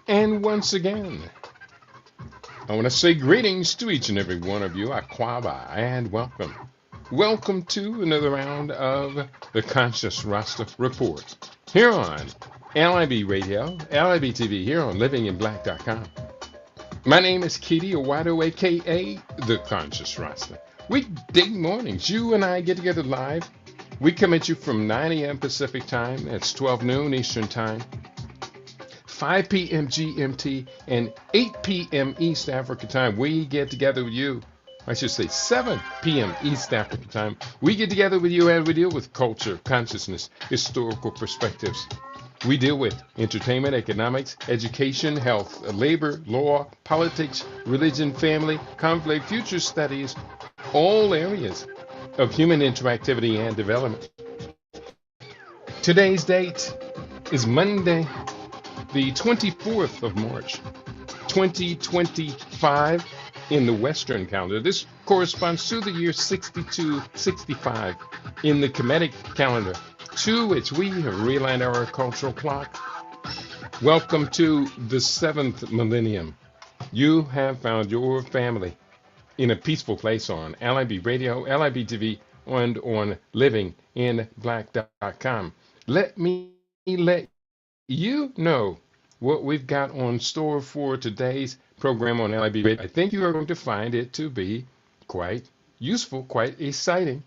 And once again, I want to say greetings to each and every one of you, Aquaba, and welcome. Welcome to another round of the Conscious Rasta Report here on LIB Radio, LIB TV, here on livinginblack.com. My name is Keity Owado, aka the Conscious Rasta. Weekday mornings, you and I get together live. We come at you from 9 a.m. Pacific time, that's 12 noon Eastern time, 5 p.m. GMT, and 8 p.m. East Africa time. We get together with you. I should say 7 p.m. East Africa time. We get together with you and we deal with culture, consciousness, historical perspectives. We deal with entertainment, economics, education, health, labor, law, politics, religion, family, conflict, future studies, all areas of human interactivity and development. Today's date is Monday, the 24th of March, 2025 in the Western calendar. This corresponds to the year 6265 in the Kemetic calendar, to which we have realigned our cultural clock. Welcome to the 7th millennium. You have found your family in a peaceful place on LIB Radio, LIB TV, and on livinginblack.com. Let me let you know what we've got on store for today's program on LIB Radio. I think you are going to find it to be quite useful, quite exciting.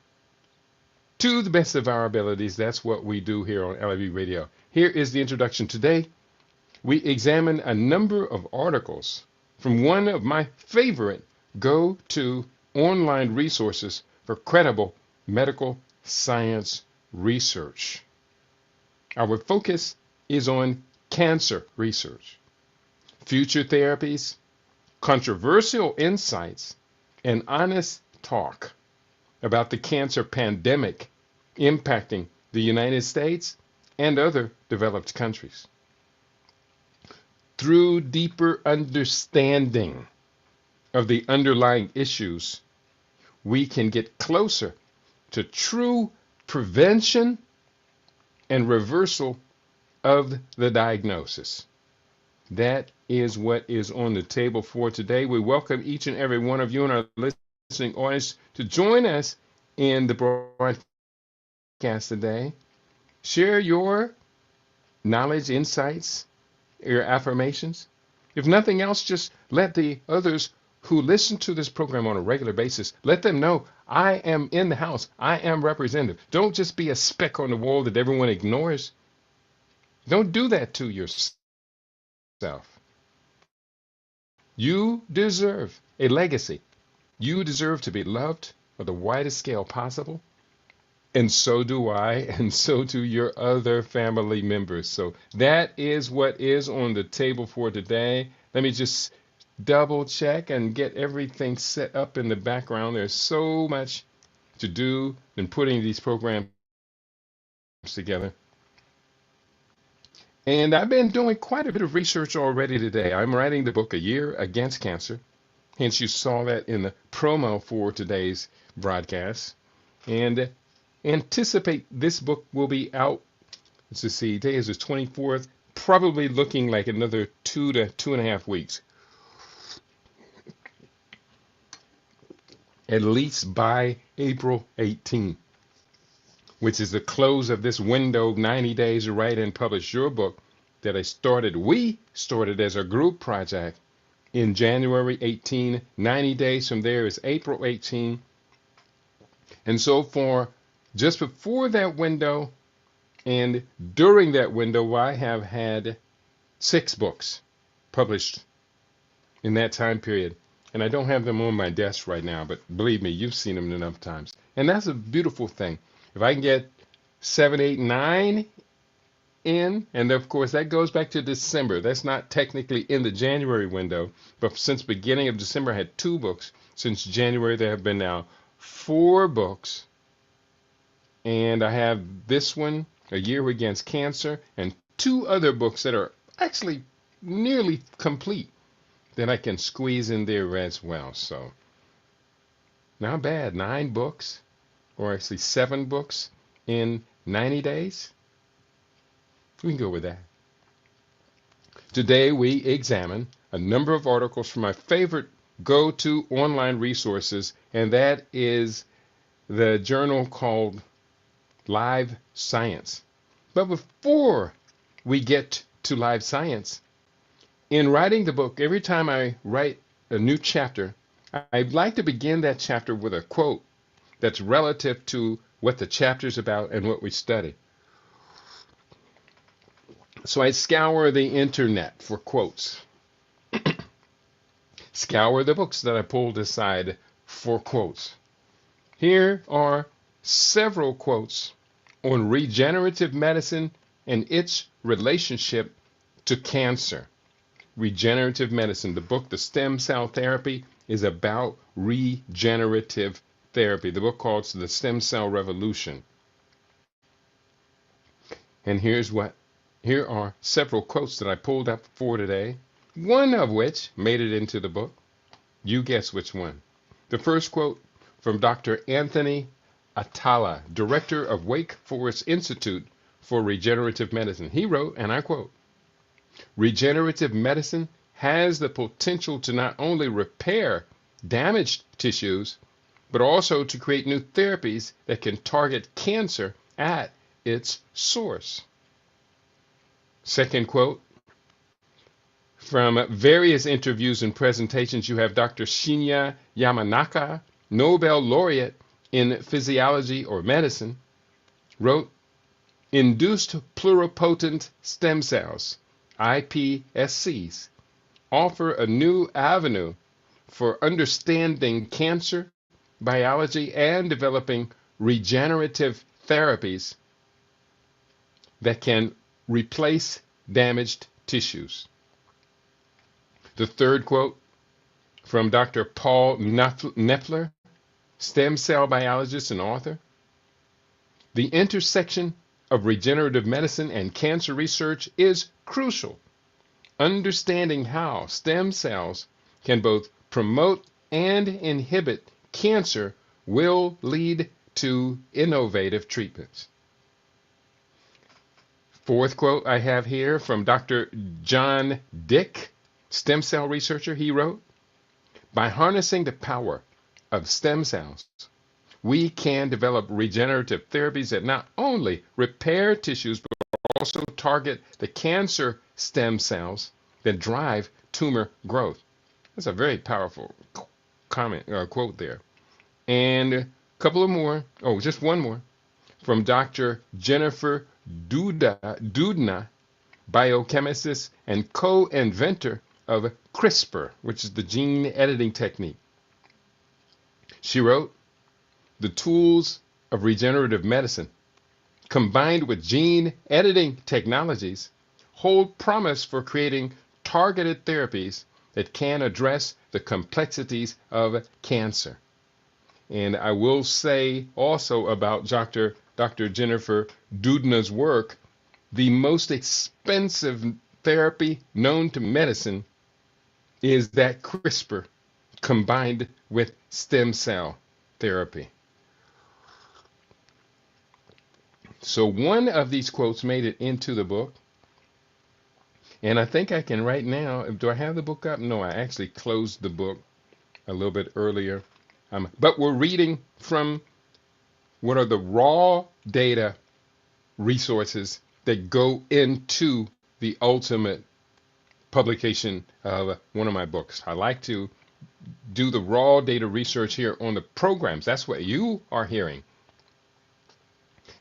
To the best of our abilities, that's what we do here on LIB Radio. Here is the introduction. Today, we examine a number of articles from one of my favorite go-to online resources for credible medical science research. Our focus is on cancer research, future therapies, controversial insights, and honest talk about the cancer pandemic impacting the United States and other developed countries. Through deeper understanding of the underlying issues, we can get closer to true prevention and reversal of the diagnosis. That is what is on the table for today. We welcome each and every one of you in our listening audience to join us in the broadcast today. Share your knowledge, insights, your affirmations. If nothing else, just let the others who listen to this program on a regular basis, let them know I am in the house. I am representative. Don't just be a speck on the wall that everyone ignores. Don't do that to yourself. You deserve a legacy. You deserve to be loved on the widest scale possible. And so do I, and so do your other family members. So that is what is on the table for today. Let me just double check and get everything set up in the background. There's so much to do in putting these programs together. And I've been doing quite a bit of research already today. I'm writing the book A Year Against Cancer. Hence, you saw that in the promo for today's broadcast. And anticipate this book will be out, let's see, today is the 24th, probably looking like another 2 to 2.5 weeks. At least by April 18th. Which is the close of this window, 90 days to write and publish your book that we started as a group project in January 18. 90 days from there is April 18. And so far, just before that window and during that window, I have had 6 books published in that time period. And I don't have them on my desk right now, but believe me, you've seen them enough times. And that's a beautiful thing. If I can get 7, 8, 9 in, and of course that goes back to December. That's not technically in the January window, but since beginning of December I had 2 books. Since January there have been now 4 books. And I have this one, A Year Against Cancer, and 2 other books that are actually nearly complete that I can squeeze in there as well. So not bad, 9 books. Or actually 7 books in 90 days. We can go with that. Today we examine a number of articles from my favorite go-to online resources, and that is the journal called Live Science. But before we get to Live Science, in writing the book, every time I write a new chapter, I'd like to begin that chapter with a quote that's relative to what the chapter's about and what we study. So I scour the internet for quotes, scour the books that I pulled aside for quotes. Here are several quotes on regenerative medicine and its relationship to cancer. Regenerative medicine, the book, The Stem Cell Therapy, is about regenerative therapy. The book called The Stem Cell Revolution. And here are several quotes that I pulled up for today, one of which made it into the book. You guess which one. The first quote from Dr. Anthony Atala, director of Wake Forest Institute for Regenerative Medicine. He wrote, and I quote, "Regenerative medicine has the potential to not only repair damaged tissues, but also to create new therapies that can target cancer at its source." Second quote, from various interviews and presentations, you have Dr. Shinya Yamanaka, Nobel laureate in physiology or medicine, wrote, "Induced pluripotent stem cells, iPSCs, offer a new avenue for understanding cancer biology and developing regenerative therapies that can replace damaged tissues." The third quote from Dr. Paul Knepfler, stem cell biologist and author, "The intersection of regenerative medicine and cancer research is crucial. Understanding how stem cells can both promote and inhibit cancer will lead to innovative treatments." Fourth quote I have here from Dr. John Dick, stem cell researcher. He wrote, "By harnessing the power of stem cells, we can develop regenerative therapies that not only repair tissues, but also target the cancer stem cells that drive tumor growth." That's a very powerful quote there. And a couple of more, just one more, from Dr. Jennifer Doudna, biochemist and co-inventor of CRISPR, which is the gene editing technique. She wrote, "The tools of regenerative medicine, combined with gene editing technologies, hold promise for creating targeted therapies that can address the complexities of cancer." And I will say also about Dr. Jennifer Doudna's work, the most expensive therapy known to medicine is that CRISPR combined with stem cell therapy. So one of these quotes made it into the book. And I think I can right now, do I have the book up? No, I actually closed the book a little bit earlier. But we're reading from what are the raw data resources that go into the ultimate publication of one of my books. I like to do the raw data research here on the programs. That's what you are hearing.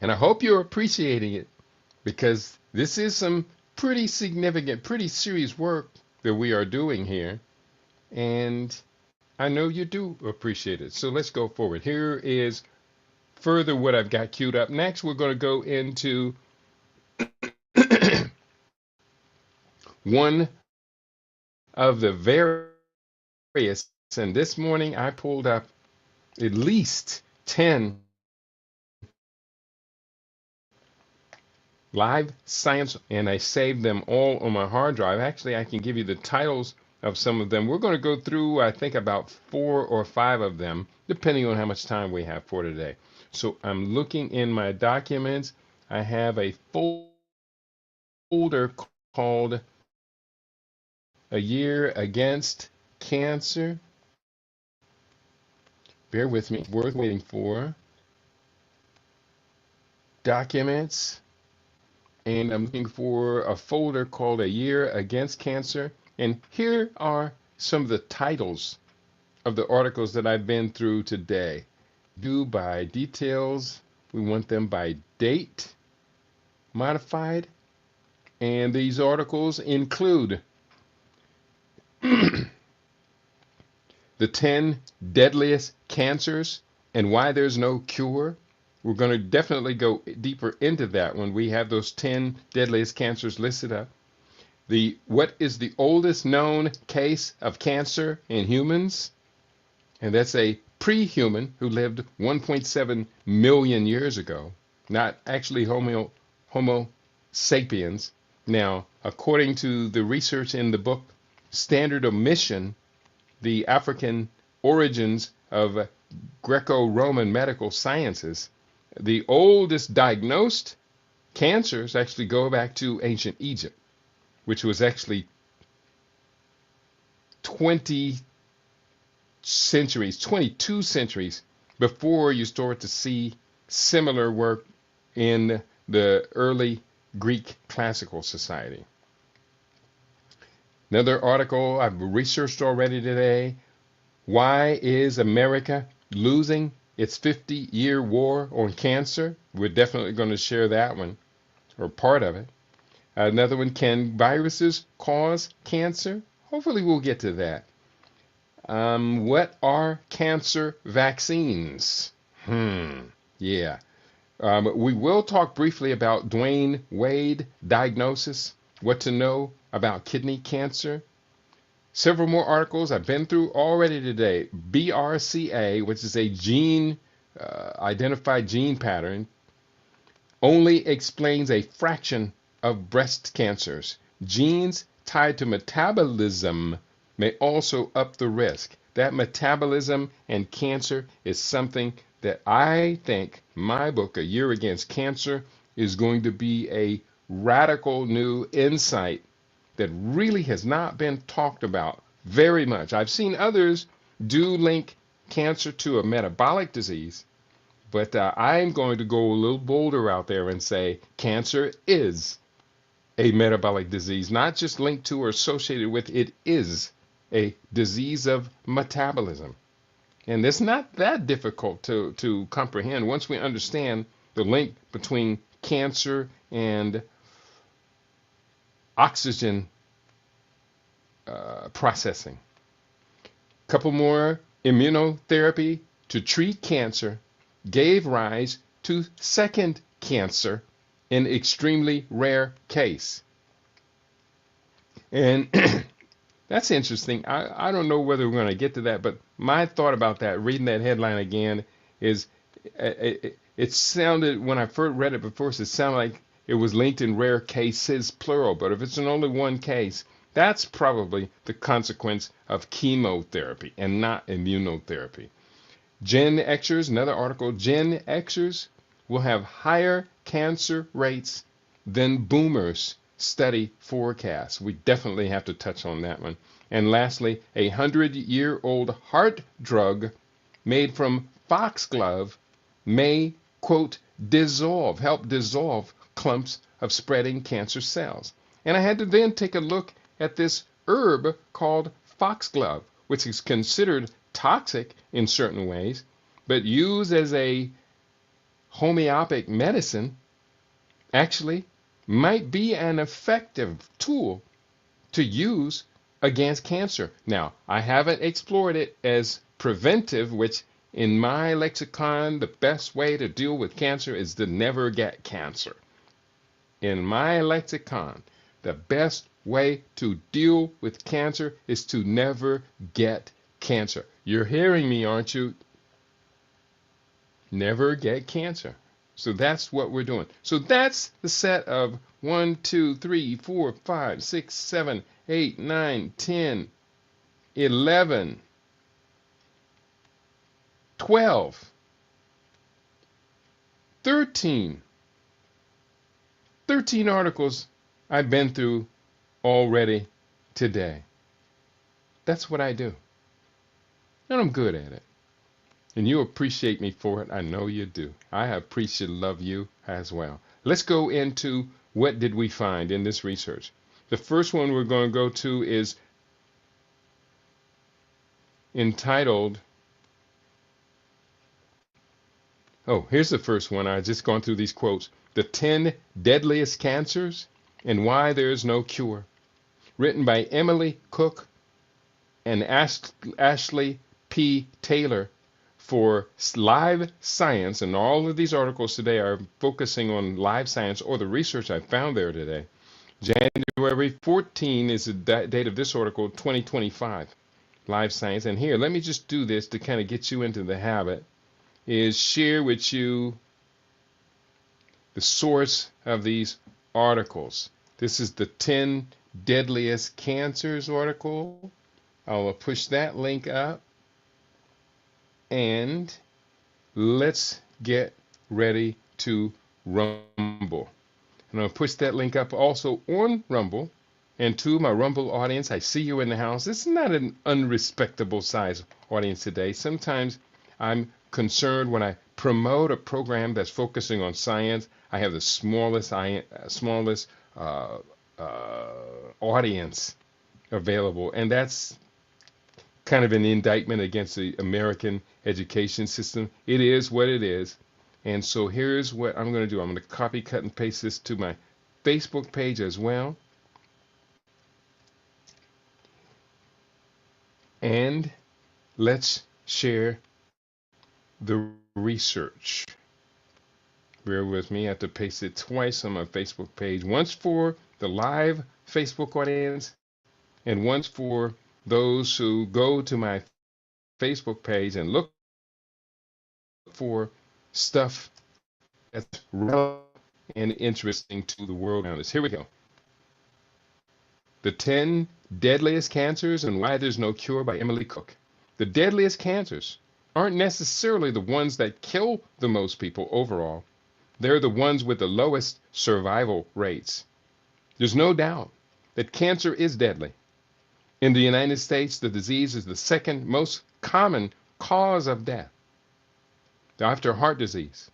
And I hope you're appreciating it, because this is some pretty significant, pretty serious work that we are doing here. And I know you do appreciate it. So let's go forward. Here is further what I've got queued up. Next, we're going to go into one of the various, and this morning I pulled up at least 10 live science, and I saved them all on my hard drive. Actually, I can give you the titles of some of them. We're going to go through, I think, about 4 or 5 of them, depending on how much time we have for today. So I'm looking in my documents. I have a folder called A Year Against Cancer. Bear with me, worth waiting for. Documents. And I'm looking for a folder called A Year Against Cancer. And here are some of the titles of the articles that I've been through today. Due by details. We want them by date, modified. And these articles include the 10 deadliest cancers and why there's no cure. We're going to definitely go deeper into that when we have those 10 deadliest cancers listed up. What is the oldest known case of cancer in humans? And that's a pre-human who lived 1.7 million years ago, not actually Homo sapiens. Now, according to the research in the book Standard Omission, the African origins of Greco-Roman medical sciences, the oldest diagnosed cancers actually go back to ancient Egypt, which was actually 22 centuries before you start to see similar work in the early Greek classical society. Another article I've researched already today. Why is America losing its 50-year war on cancer? We're definitely going to share that one, or part of it. Another one, can viruses cause cancer? Hopefully we'll get to that. What are cancer vaccines? Yeah. We will talk briefly about Dwayne Wade diagnosis, what to know about kidney cancer. Several more articles I've been through already today. BRCA, which is a gene, identified gene pattern, only explains a fraction of breast cancers. Genes tied to metabolism may also up the risk. That metabolism and cancer is something that I think my book, A Year Against Cancer, is going to be a radical new insight that really has not been talked about very much. I've seen others do link cancer to a metabolic disease, but I'm going to go a little bolder out there and say cancer is a metabolic disease, not just linked to or associated with. It is a disease of metabolism. And it's not that difficult to comprehend once we understand the link between cancer and oxygen processing. Couple more. Immunotherapy to treat cancer gave rise to second cancer in extremely rare case. And that's interesting. I don't know whether we're going to get to that, but my thought about that, reading that headline again, is it sounded, when I first read it before, it sounded like it was linked in rare cases, plural. But if it's in only one case, that's probably the consequence of chemotherapy and not immunotherapy. Gen Xers, another article, Gen Xers will have higher cancer rates than boomers, study forecast. We definitely have to touch on that one. And lastly, a 100-year-old heart drug made from foxglove may, quote, help dissolve clumps of spreading cancer cells. And I had to then take a look at this herb called foxglove, which is considered toxic in certain ways, but used as a homeopathic medicine, actually might be an effective tool to use against cancer. Now, I haven't explored it as preventive, which in my lexicon, the best way to deal with cancer is to never get cancer. In my lexicon, the best way to deal with cancer is to never get cancer. You're hearing me, aren't you? Never get cancer. So that's what we're doing. So that's the set of 1, 2, 3, 4, 5, 6, 7, 8, 9, 10, 11, 12, 13 articles I've been through already today. That's what I do. And I'm good at it. And you appreciate me for it. I know you do. I appreciate love you as well. Let's go into what did we find in this research. The first one we're going to go to is entitled, here's the first one. I just gone through these quotes. The 10 Deadliest Cancers and Why There's No Cure. Written by Emily Cook and Ashley P. Taylor for Live Science. And all of these articles today are focusing on Live Science or the research I found there today. January 14 is the date of this article, 2025. Live Science. And here, let me just do this to kind of get you into the habit, is share with you the source of these articles. This is the 10 Deadliest Cancers article. I'll push that link up. And let's get ready to rumble. And I'll push that link up also on Rumble. And to my Rumble audience, I see you in the house. This is not an unrespectable size audience today. Sometimes I'm concerned when I promote a program that's focusing on science. I have the smallest audience available. And that's kind of an indictment against the American education system. It is what it is. And so here's what I'm going to do. I'm going to copy, cut, and paste this to my Facebook page as well. And let's share the research. Bear with me. I have to paste it twice on my Facebook page. Once for the live Facebook audience and once for those who go to my Facebook page and look for stuff that's relevant and interesting to the world around us. Here we go. The 10 Deadliest Cancers and Why There's No Cure by Emily Cook. The deadliest cancers aren't necessarily the ones that kill the most people overall. They're the ones with the lowest survival rates. There's no doubt that cancer is deadly. In the United States, the disease is the second most common cause of death, after heart disease.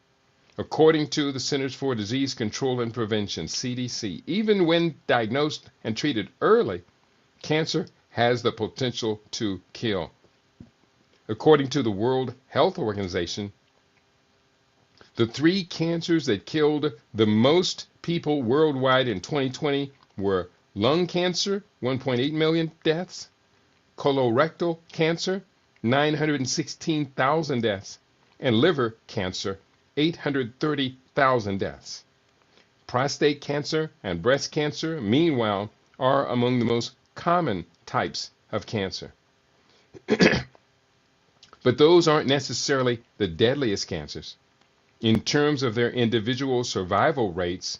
According to the Centers for Disease Control and Prevention, CDC, even when diagnosed and treated early, cancer has the potential to kill. According to the World Health Organization, the 3 cancers that killed the most people worldwide in 2020 were lung cancer, 1.8 million deaths, colorectal cancer, 916,000 deaths, and liver cancer, 830,000 deaths. Prostate cancer and breast cancer, meanwhile, are among the most common types of cancer. But those aren't necessarily the deadliest cancers. In terms of their individual survival rates,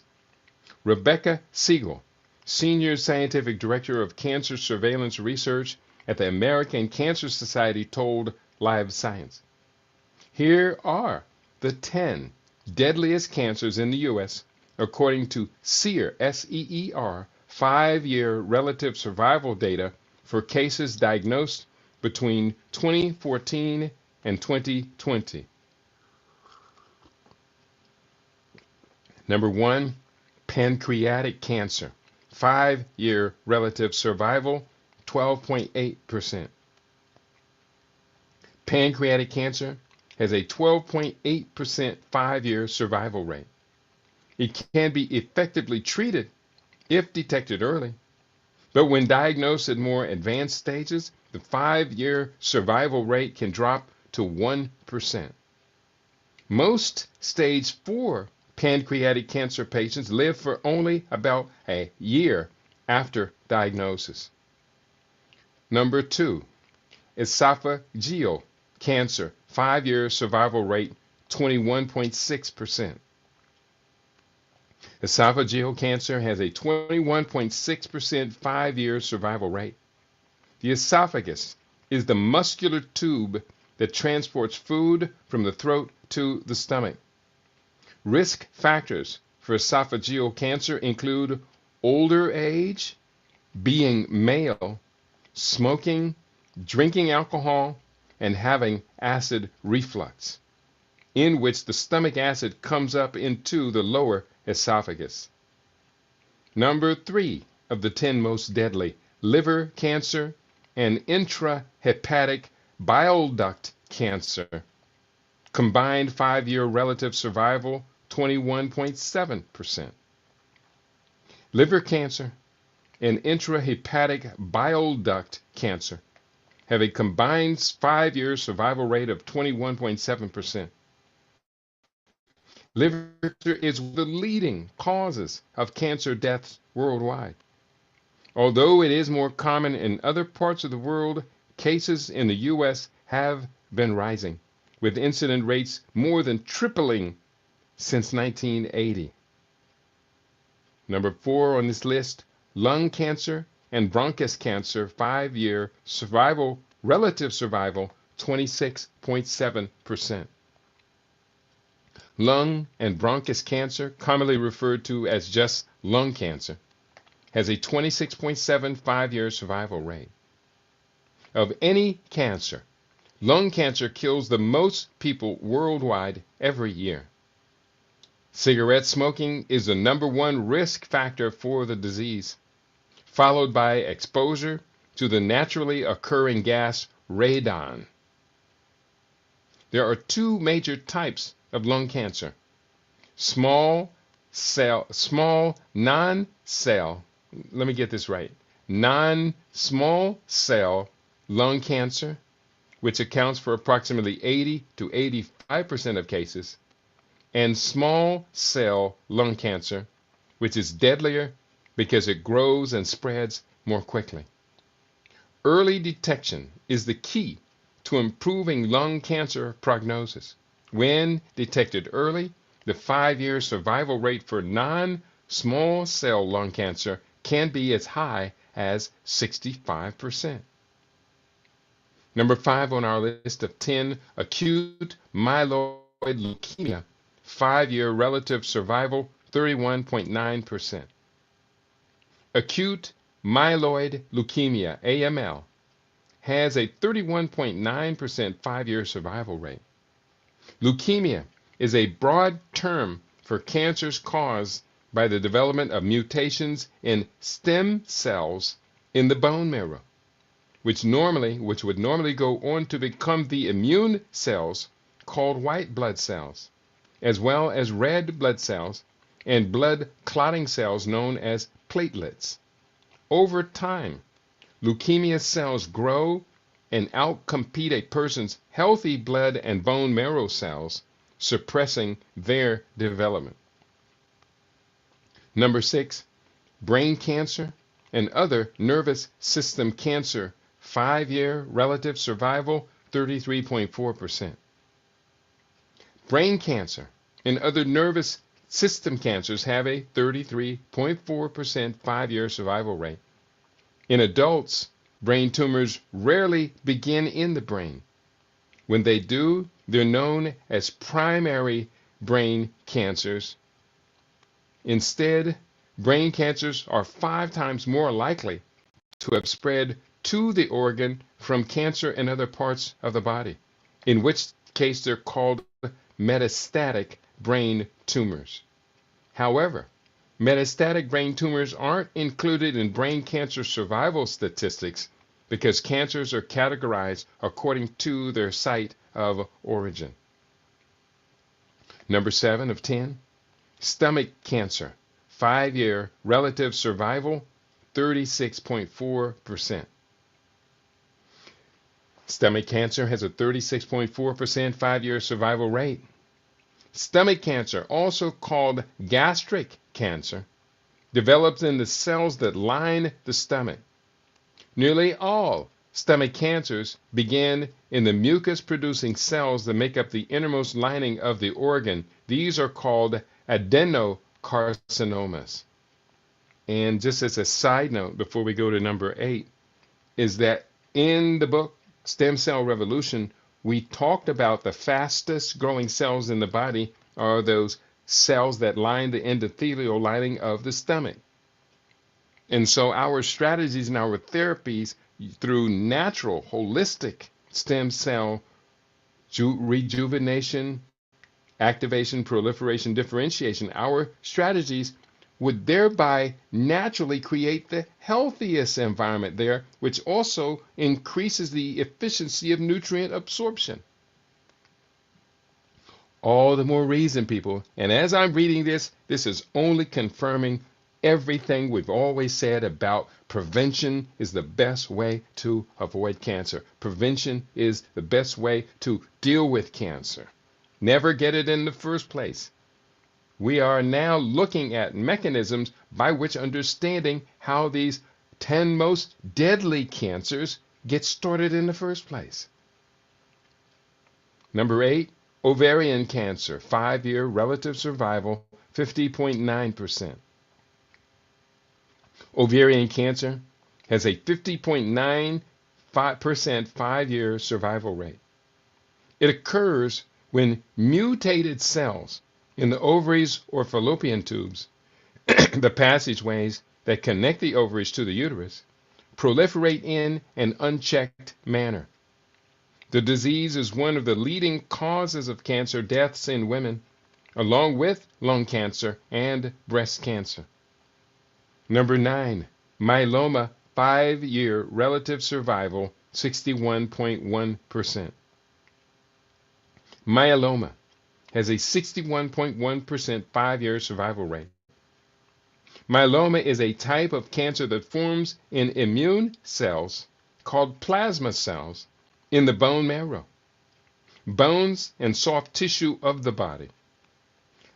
Rebecca Siegel, Senior Scientific Director of Cancer Surveillance Research at the American Cancer Society, told Live Science. Here are the 10 deadliest cancers in the U.S. according to SEER, S-E-E-R, 5-year relative survival data for cases diagnosed between 2014 and 2020. Number 1, pancreatic cancer. 5-year relative survival, 12.8%. Pancreatic cancer has a 12.8% 5-year survival rate. It can be effectively treated if detected early, but when diagnosed at more advanced stages, the 5-year survival rate can drop to 1%. Most stage 4 pancreatic cancer patients live for only about a year after diagnosis. Number 2, esophageal cancer, 5-year survival rate, 21.6%. Esophageal cancer has a 21.6% 5-year survival rate. The esophagus is the muscular tube that transports food from the throat to the stomach. Risk factors for esophageal cancer include older age, being male, smoking, drinking alcohol, and having acid reflux, in which the stomach acid comes up into the lower esophagus. Number 3 of the 10 most deadly: liver cancer and intrahepatic bile duct cancer. Combined 5-year relative survival, 21.7%. Liver cancer and intrahepatic bile duct cancer have a combined 5-year survival rate of 21.7%. Liver cancer is one of the leading causes of cancer deaths worldwide. Although it is more common in other parts of the world, cases in the U.S. have been rising, with incident rates more than tripling since 1980. Number 4 on this list: lung cancer and bronchus cancer, 5-year survival, relative survival, 26.7%. Lung and bronchus cancer, commonly referred to as just lung cancer, has a 26.7 5-year survival rate. Of any cancer, lung cancer kills the most people worldwide every year. Cigarette smoking is the number 1 risk factor for the disease, followed by exposure to the naturally occurring gas radon. There are 2 major types of lung cancer: non-small cell lung cancer, which accounts for approximately 80 to 85% of cases, and small cell lung cancer, which is deadlier because it grows and spreads more quickly. Early detection is the key to improving lung cancer prognosis. When detected early, the 5-year survival rate for non-small cell lung cancer can be as high as 65%. Number 5 on our list of 10, acute myeloid leukemia, 5-year relative survival, 31.9%. Acute myeloid leukemia, AML, has a 31.9% 5-year survival rate. Leukemia is a broad term for cancers caused by the development of mutations in stem cells in the bone marrow, which would normally go on to become the immune cells called white blood cells, as well as red blood cells and blood clotting cells known as platelets. Over time, leukemia cells grow and outcompete a person's healthy blood and bone marrow cells, suppressing their development. Number 6, brain cancer and other nervous system cancer, 5-year relative survival, 33.4%. Brain cancer and other nervous system cancers have a 33.4% 5-year survival rate. In adults, brain tumors rarely begin in the brain. When they do, they're known as primary brain cancers. Instead, brain cancers are 5 times more likely to have spread to the organ from cancer in other parts of the body, in which case they're called metastatic brain tumors. However, metastatic brain tumors aren't included in brain cancer survival statistics because cancers are categorized according to their site of origin. Number 7 of 10, stomach cancer, 5-year relative survival, 36.4%. Stomach cancer has a 36.4% 5-year survival rate. Stomach cancer, also called gastric cancer, develops in the cells that line the stomach. Nearly all stomach cancers begin in the mucus-producing cells that make up the innermost lining of the organ. These are called adenocarcinomas. And just as a side note, before we go to number 8, is that in the book Stem Cell Revolution, we talked about the fastest growing cells in the body are those cells that line the endothelial lining of the stomach. And so our strategies and our therapies through natural, holistic stem cell rejuvenation, activation, proliferation, differentiation, our strategies would thereby naturally create the healthiest environment there, which also increases the efficiency of nutrient absorption. All the more reason, people. And as I'm reading this, this is only confirming everything we've always said about prevention is the best way to avoid cancer. Prevention is the best way to deal with cancer. Never get it in the first place. We are now looking at mechanisms by which understanding how these 10 most deadly cancers get started in the first place. Number 8, ovarian cancer, 5-year relative survival, 50.9%. Ovarian cancer has a 50.95% 5-year survival rate. It occurs when mutated cells in the ovaries or fallopian tubes, the passageways that connect the ovaries to the uterus, proliferate in an unchecked manner. The disease is one of the leading causes of cancer deaths in women, along with lung cancer and breast cancer. Number 9, myeloma, 5-year relative survival, 61.1%. Myeloma has a 61.1% 5-year survival rate. Myeloma is a type of cancer that forms in immune cells called plasma cells in the bone marrow, bones, and soft tissue of the body.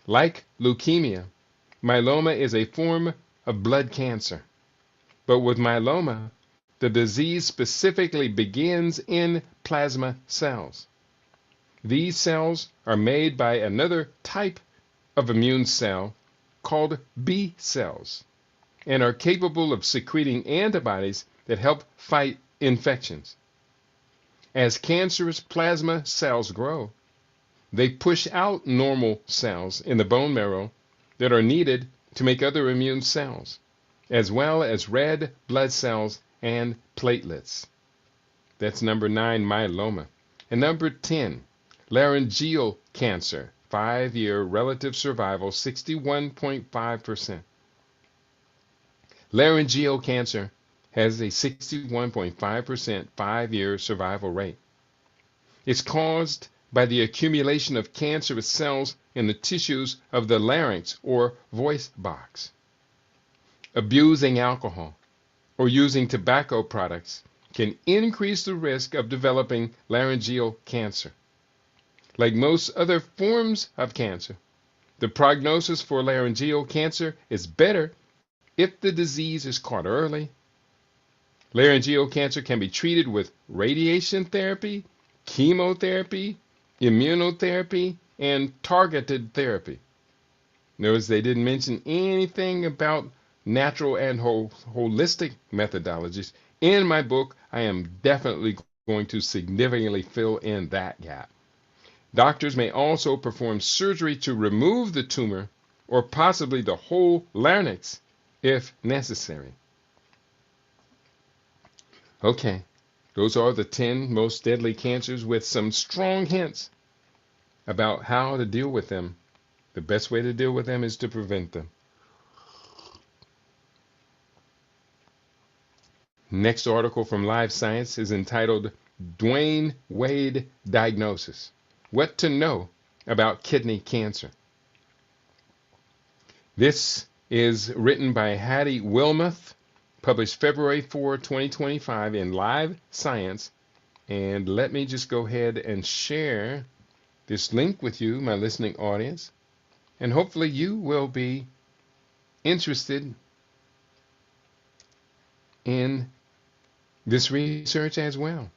Like leukemia, myeloma is a form of blood cancer. But with myeloma, the disease specifically begins in plasma cells. These cells are made by another type of immune cell called B cells and are capable of secreting antibodies that help fight infections. As cancerous plasma cells grow, they push out normal cells in the bone marrow that are needed to make other immune cells, as well as red blood cells and platelets. That's number 9, myeloma. And number 10, laryngeal cancer, 5-year relative survival, 61.5%. Laryngeal cancer has a 61.5% 5-year survival rate. It's caused by the accumulation of cancerous cells in the tissues of the larynx or voice box. Abusing alcohol or using tobacco products can increase the risk of developing laryngeal cancer. Like most other forms of cancer, the prognosis for laryngeal cancer is better if the disease is caught early. Laryngeal cancer can be treated with radiation therapy, chemotherapy, immunotherapy, and targeted therapy. Notice they didn't mention anything about natural and holistic methodologies. In my book, I am definitely going to significantly fill in that gap. Doctors may also perform surgery to remove the tumor or possibly the whole larynx if necessary. Okay, those are the 10 most deadly cancers with some strong hints about how to deal with them. The best way to deal with them is to prevent them. Next article from Live Science is entitled Dwayne Wade Diagnosis: What to Know About Kidney Cancer. This is written by Hattie Wilmoth, published February 4, 2025 in Live Science. And let me just go ahead and share this link with you, my listening audience. And hopefully you will be interested in this research as well.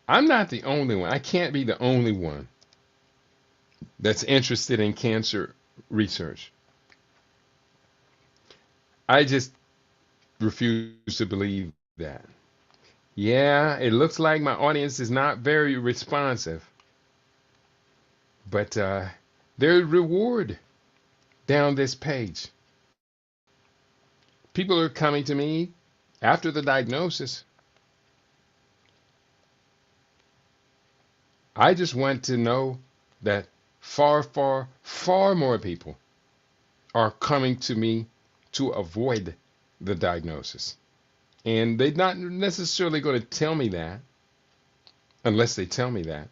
I'm not the only one. I can't be the only one that's interested in cancer research. I just refuse to believe that. Yeah, it looks like my audience is not very responsive, but there's reward down this page. People are coming to me After the diagnosis, I just want to know that far, far, far more people are coming to me to avoid the diagnosis. And they're not necessarily going to tell me that unless they tell me that.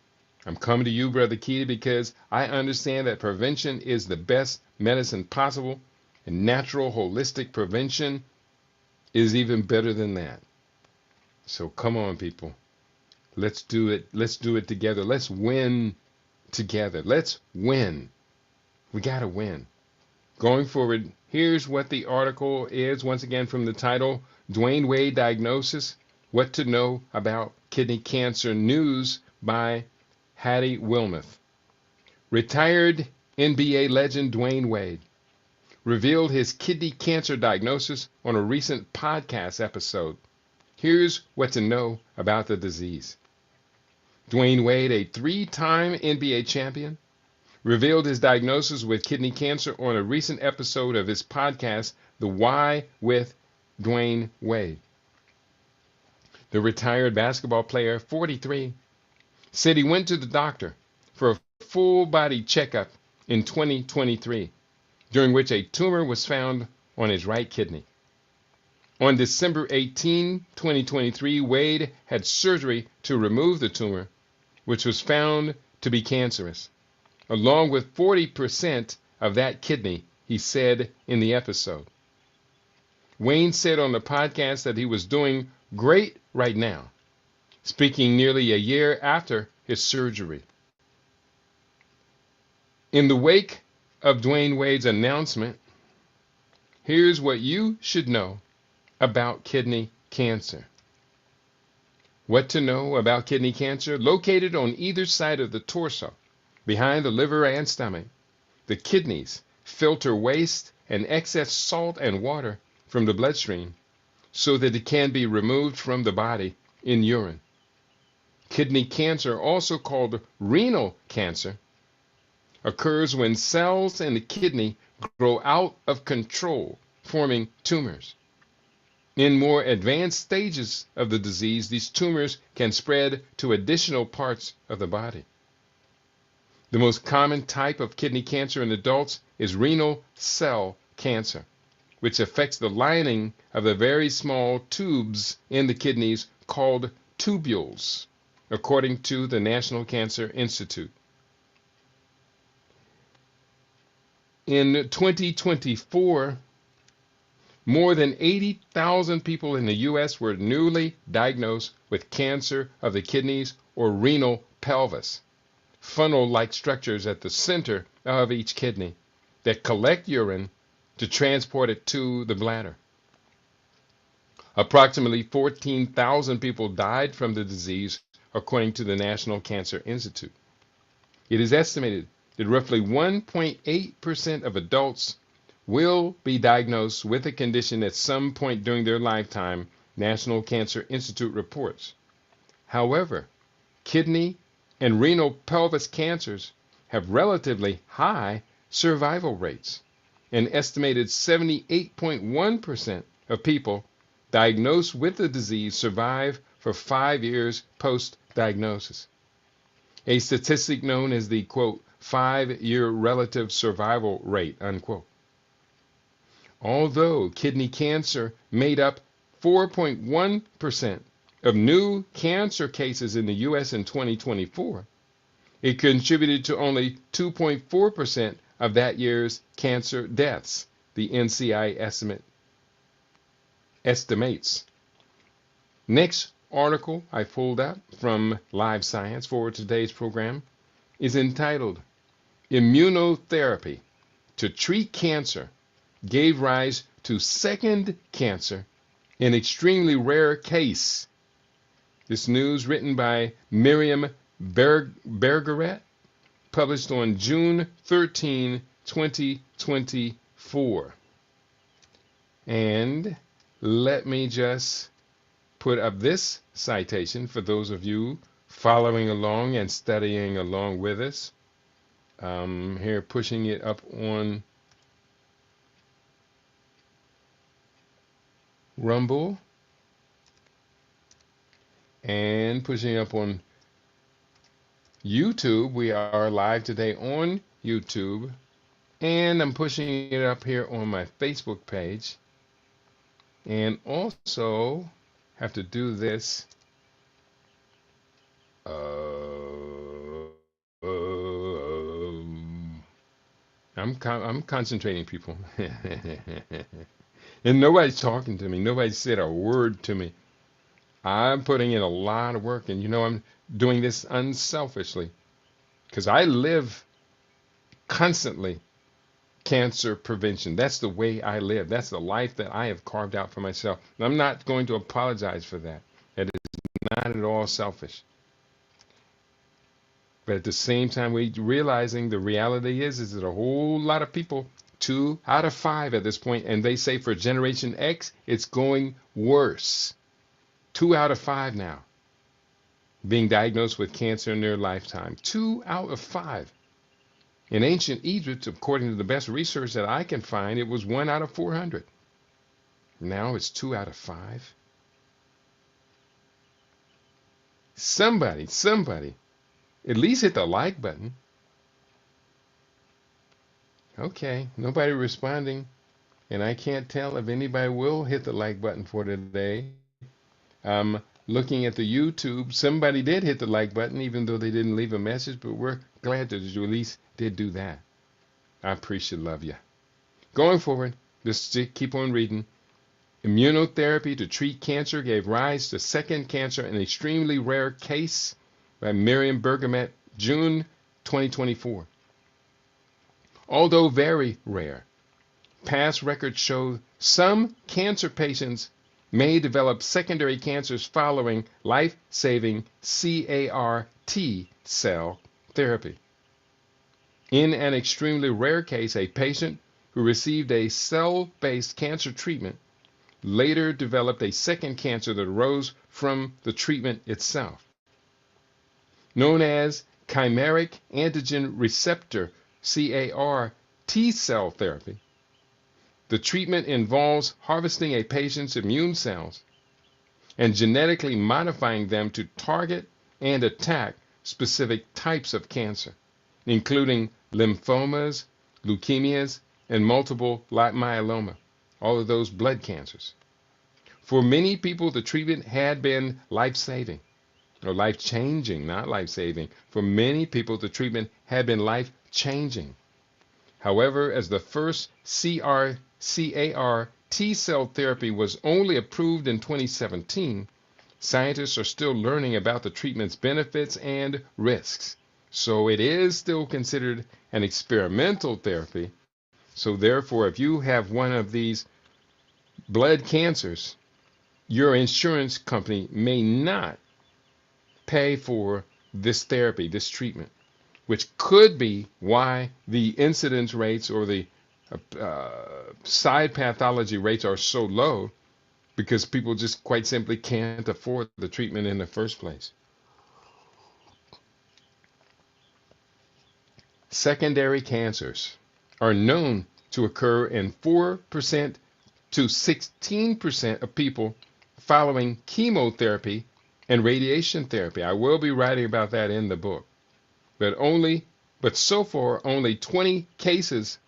I'm coming to you, Brother Keita, because I understand that prevention is the best medicine possible, and natural, holistic prevention is even better than that. So come on, people. Let's do it. Let's do it together. Let's win together. Let's win. We got to win. Going forward, here's what the article is, once again from the title, Dwayne Wade Diagnosis, What to Know About Kidney Cancer News by Hattie Wilmoth. Retired NBA legend Dwayne Wade revealed his kidney cancer diagnosis on a recent podcast episode. Here's what to know about the disease. Dwayne Wade, a three-time NBA champion, revealed his diagnosis with kidney cancer on a recent episode of his podcast, The Why with Dwayne Wade. The retired basketball player, 43, said he went to the doctor for a full-body checkup in 2023, during which a tumor was found on his right kidney. On December 18, 2023, Wade had surgery to remove the tumor, which was found to be cancerous, along with 40% of that kidney, he said in the episode. Wayne said on the podcast that he was doing great right now, speaking nearly a year after his surgery. In the wake of Dwayne Wade's announcement, here's what you should know about kidney cancer. What to know about kidney cancer? Located on either side of the torso, behind the liver and stomach, the kidneys filter waste and excess salt and water from the bloodstream so that it can be removed from the body in urine. Kidney cancer, also called renal cancer, occurs when cells in the kidney grow out of control, forming tumors. In more advanced stages of the disease, these tumors can spread to additional parts of the body. The most common type of kidney cancer in adults is renal cell cancer, which affects the lining of the very small tubes in the kidneys called tubules, according to the National Cancer Institute. In 2024, more than 80,000 people in the U.S. were newly diagnosed with cancer of the kidneys or renal pelvis, funnel-like structures at the center of each kidney that collect urine to transport it to the bladder. Approximately 14,000 people died from the disease, according to the National Cancer Institute. It is estimated that roughly 1.8% of adults will be diagnosed with the condition at some point during their lifetime, National Cancer Institute reports. However, kidney and renal pelvis cancers have relatively high survival rates. An estimated 78.1% of people diagnosed with the disease survive for 5 years post-diagnosis. A statistic known as the, quote, 5-year relative survival rate, unquote. Although kidney cancer made up 4.1% of new cancer cases in the U.S. in 2024, it contributed to only 2.4% of that year's cancer deaths, the NCI estimates. Next article I pulled out from Live Science for today's program is entitled Immunotherapy to Treat Cancer Gave Rise to Second Cancer in Extremely Rare Case. This news written by Miriam Bergeret, published on June 13, 2024. And let me just put up this citation for those of you following along and studying along with us. Here, pushing it up on Rumble. and pushing up on YouTube. We are live today on YouTube, and I'm pushing it up here on my Facebook page. And also have to do this. I'm concentrating, people. And nobody's talking to me. Nobody said a word to me. I'm putting in a lot of work, and I'm doing this unselfishly because I live constantly cancer prevention. That's the way I live. That's the life that I have carved out for myself. And I'm not going to apologize for that. That is not at all selfish. But at the same time, we realizing the reality is that a whole lot of people, 2 out of 5 at this point, and they say for Generation X, it's going worse. 2 out of 5 now being diagnosed with cancer in their lifetime. 2 out of 5. In ancient Egypt, according to the best research that I can find, it was 1 out of 400. Now it's 2 out of 5. Somebody, at least hit the like button. Okay, nobody responding, and I can't tell if anybody will hit the like button for today. Looking at the YouTube, somebody did hit the like button, even though they didn't leave a message, but we're glad that you at least did do that. I appreciate, love you. Going forward, just keep on reading. Immunotherapy to treat cancer gave rise to second cancer, an extremely rare case by Miriam Bergamet, June 2024. Although very rare, past records show some cancer patients may develop secondary cancers following life-saving CAR T-cell therapy. In an extremely rare case, a patient who received a cell-based cancer treatment later developed a second cancer that arose from the treatment itself. Known as chimeric antigen receptor CAR T-cell therapy, the treatment involves harvesting a patient's immune cells and genetically modifying them to target and attack specific types of cancer, including lymphomas, leukemias, and multiple myeloma, all of those blood cancers. For many people, the treatment had been life-saving, or life-changing, not life-saving. For many people, the treatment had been life-changing. However, as the first CAR T-cell therapy was only approved in 2017, scientists are still learning about the treatment's benefits and risks. So it is still considered an experimental therapy. So therefore, if you have one of these blood cancers, your insurance company may not pay for this therapy, this treatment, which could be why the incidence rates or the side pathology rates are so low, because people just quite simply can't afford the treatment in the first place. Secondary cancers are known to occur in 4% to 16% of people following chemotherapy and radiation therapy. I will be writing about that in the book. But so far, only 20 cases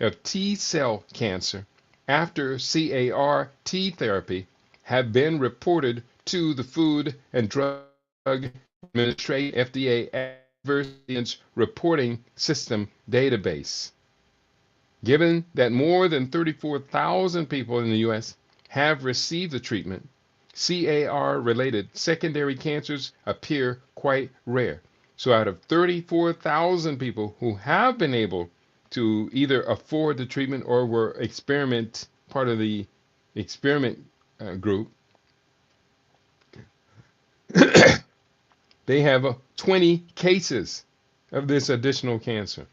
of T-cell cancer after CAR T therapy have been reported to the Food and Drug Administration FDA Adverse Events Reporting System database. Given that more than 34,000 people in the U.S. have received the treatment, CAR-related secondary cancers appear quite rare. So out of 34,000 people who have been able to either afford the treatment or were part of the experiment group, they have 20 cases of this additional cancer.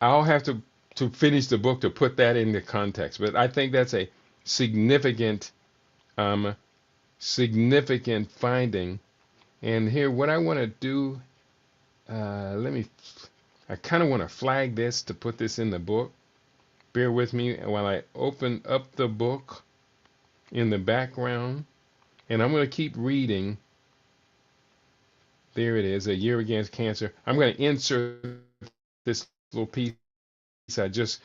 I'll have to finish the book to put that into context, but I think that's a significant finding. And here, what I want to do, I kind of want to flag this to put this in the book. Bear with me while I open up the book in the background. And I'm going to keep reading. There it is, A Year Against Cancer. I'm going to insert this little piece I just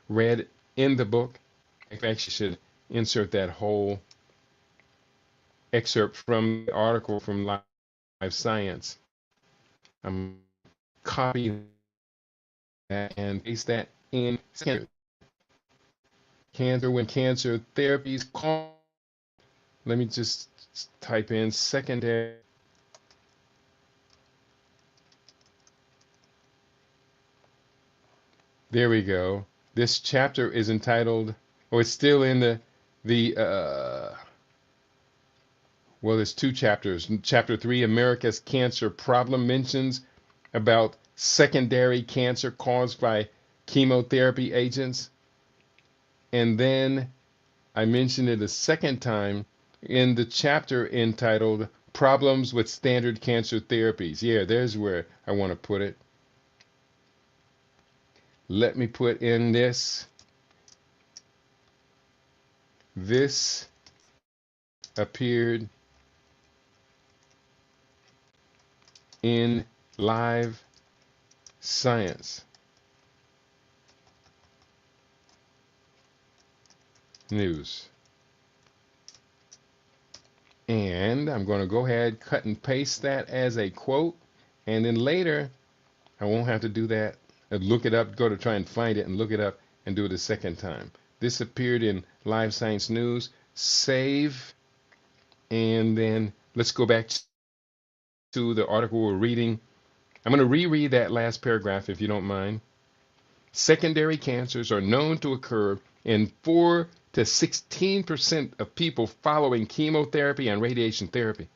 read in the book. I actually should insert that whole excerpt from the article from Life Science. I'm copying that and paste that in cancer when cancer therapies call. Let me just type in secondary. There we go. This chapter is entitled, or it's still in well, there's two chapters. Chapter 3, America's Cancer Problem, mentions about secondary cancer caused by chemotherapy agents. And then I mentioned it a second time in the chapter entitled Problems with Standard Cancer Therapies. Yeah, there's where I want to put it. Let me put in this. This appeared in Live Science News. And I'm going to go ahead, cut and paste that as a quote. And then later, I won't have to do that. Look it up, go to try and find it and look it up and do it a second time. This appeared in Live Science News. Save. And then let's go back to the article we're reading. I'm going to reread that last paragraph if you don't mind. Secondary cancers are known to occur in 4 to 16% of people following chemotherapy and radiation therapy.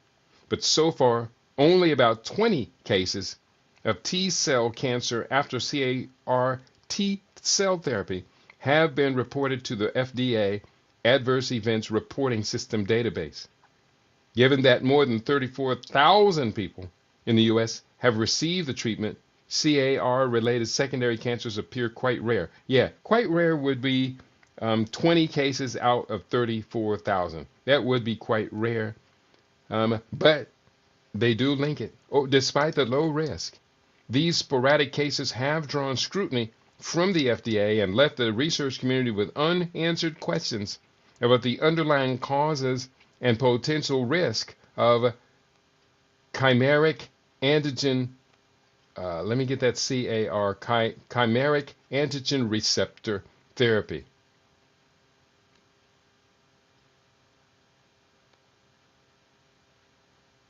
But so far, only about 20 cases of T-cell cancer after CAR T-cell therapy have been reported to the FDA Adverse Events Reporting System database. Given that more than 34,000 people in the U.S. have received the treatment, CAR-related secondary cancers appear quite rare. Yeah, quite rare would be 20 cases out of 34,000. That would be quite rare. But they do link it. Oh, despite the low risk, these sporadic cases have drawn scrutiny from the FDA and left the research community with unanswered questions about the underlying causes and potential risk of chimeric antigen, let me get that chimeric antigen receptor therapy.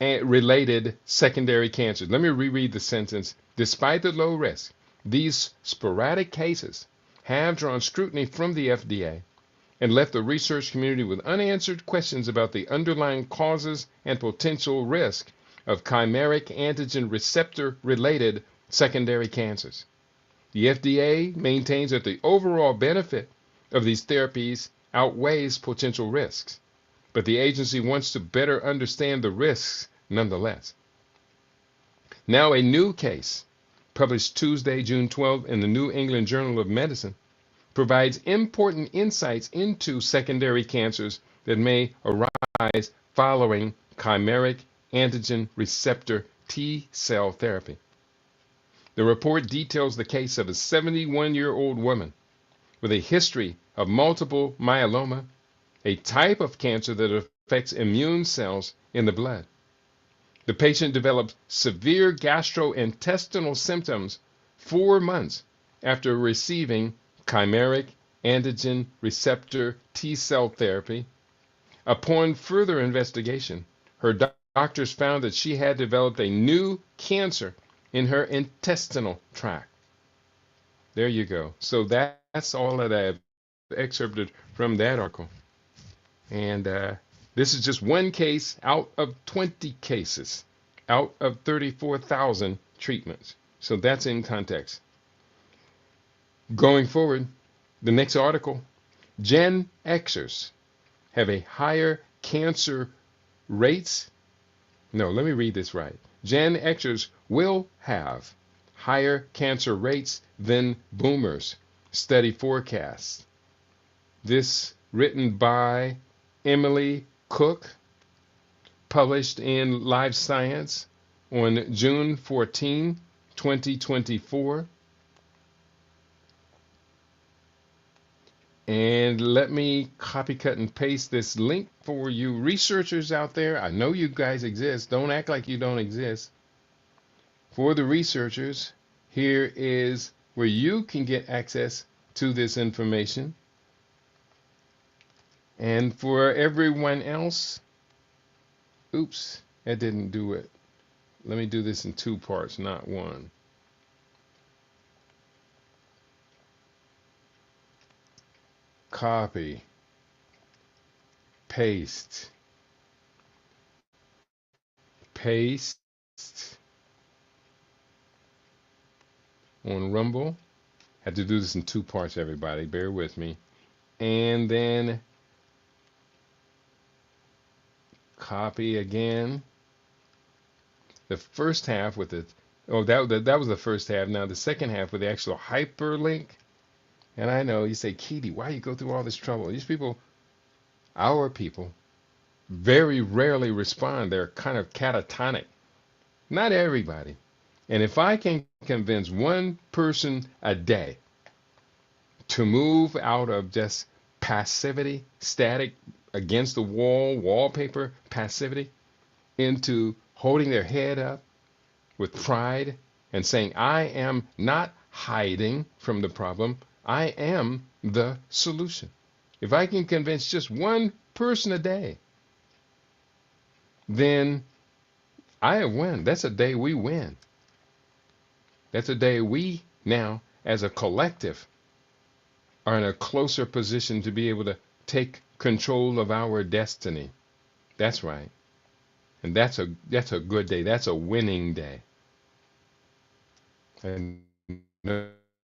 And related secondary cancers. Let me reread the sentence. Despite the low risk, these sporadic cases have drawn scrutiny from the FDA and left the research community with unanswered questions about the underlying causes and potential risk of chimeric antigen receptor related secondary cancers. The FDA maintains that the overall benefit of these therapies outweighs potential risks, but the agency wants to better understand the risks nonetheless. Now, a new case published Tuesday, June 12, in the New England Journal of Medicine provides important insights into secondary cancers that may arise following chimeric antigen receptor T-cell therapy. The report details the case of a 71-year-old woman with a history of multiple myeloma, a type of cancer that affects immune cells in the blood. The patient developed severe gastrointestinal symptoms 4 months after receiving chimeric antigen receptor T-cell therapy. Upon further investigation, her doctors found that she had developed a new cancer in her intestinal tract. There you go. So that's all that I've excerpted from that article. And this is just one case out of 20 cases, out of 34,000 treatments. So that's in context. Going forward, the next article, Gen Xers have a higher cancer rates. No, let me read this right. Gen Xers will have higher cancer rates than boomers, study forecasts. This written by Emily Cook, published in Life Science on June 14, 2024. And let me copy, cut, and paste this link for you researchers out there. I know you guys exist. Don't act like you don't exist. For the researchers, here is where you can get access to this information. And for everyone else, oops, that didn't do it. Let me do this in two parts, not one. Copy, paste, paste on Rumble. Had to do this in two parts, everybody. Bear with me. And then copy again. The first half with the, oh, that was the first half. Now the second half with the actual hyperlink. And I know you say, Keedy, why you go through all this trouble? These people, our people, very rarely respond. They're kind of catatonic. Not everybody. And if I can convince one person a day to move out of just passivity, static, against the wall, wallpaper passivity, into holding their head up with pride and saying, I am not hiding from the problem. I am the solution. If I can convince just one person a day, then I have won. That's a day we win. That's a day we now, as a collective, are in a closer position to be able to take control of our destiny. That's right. And that's a good day. That's a winning day. And know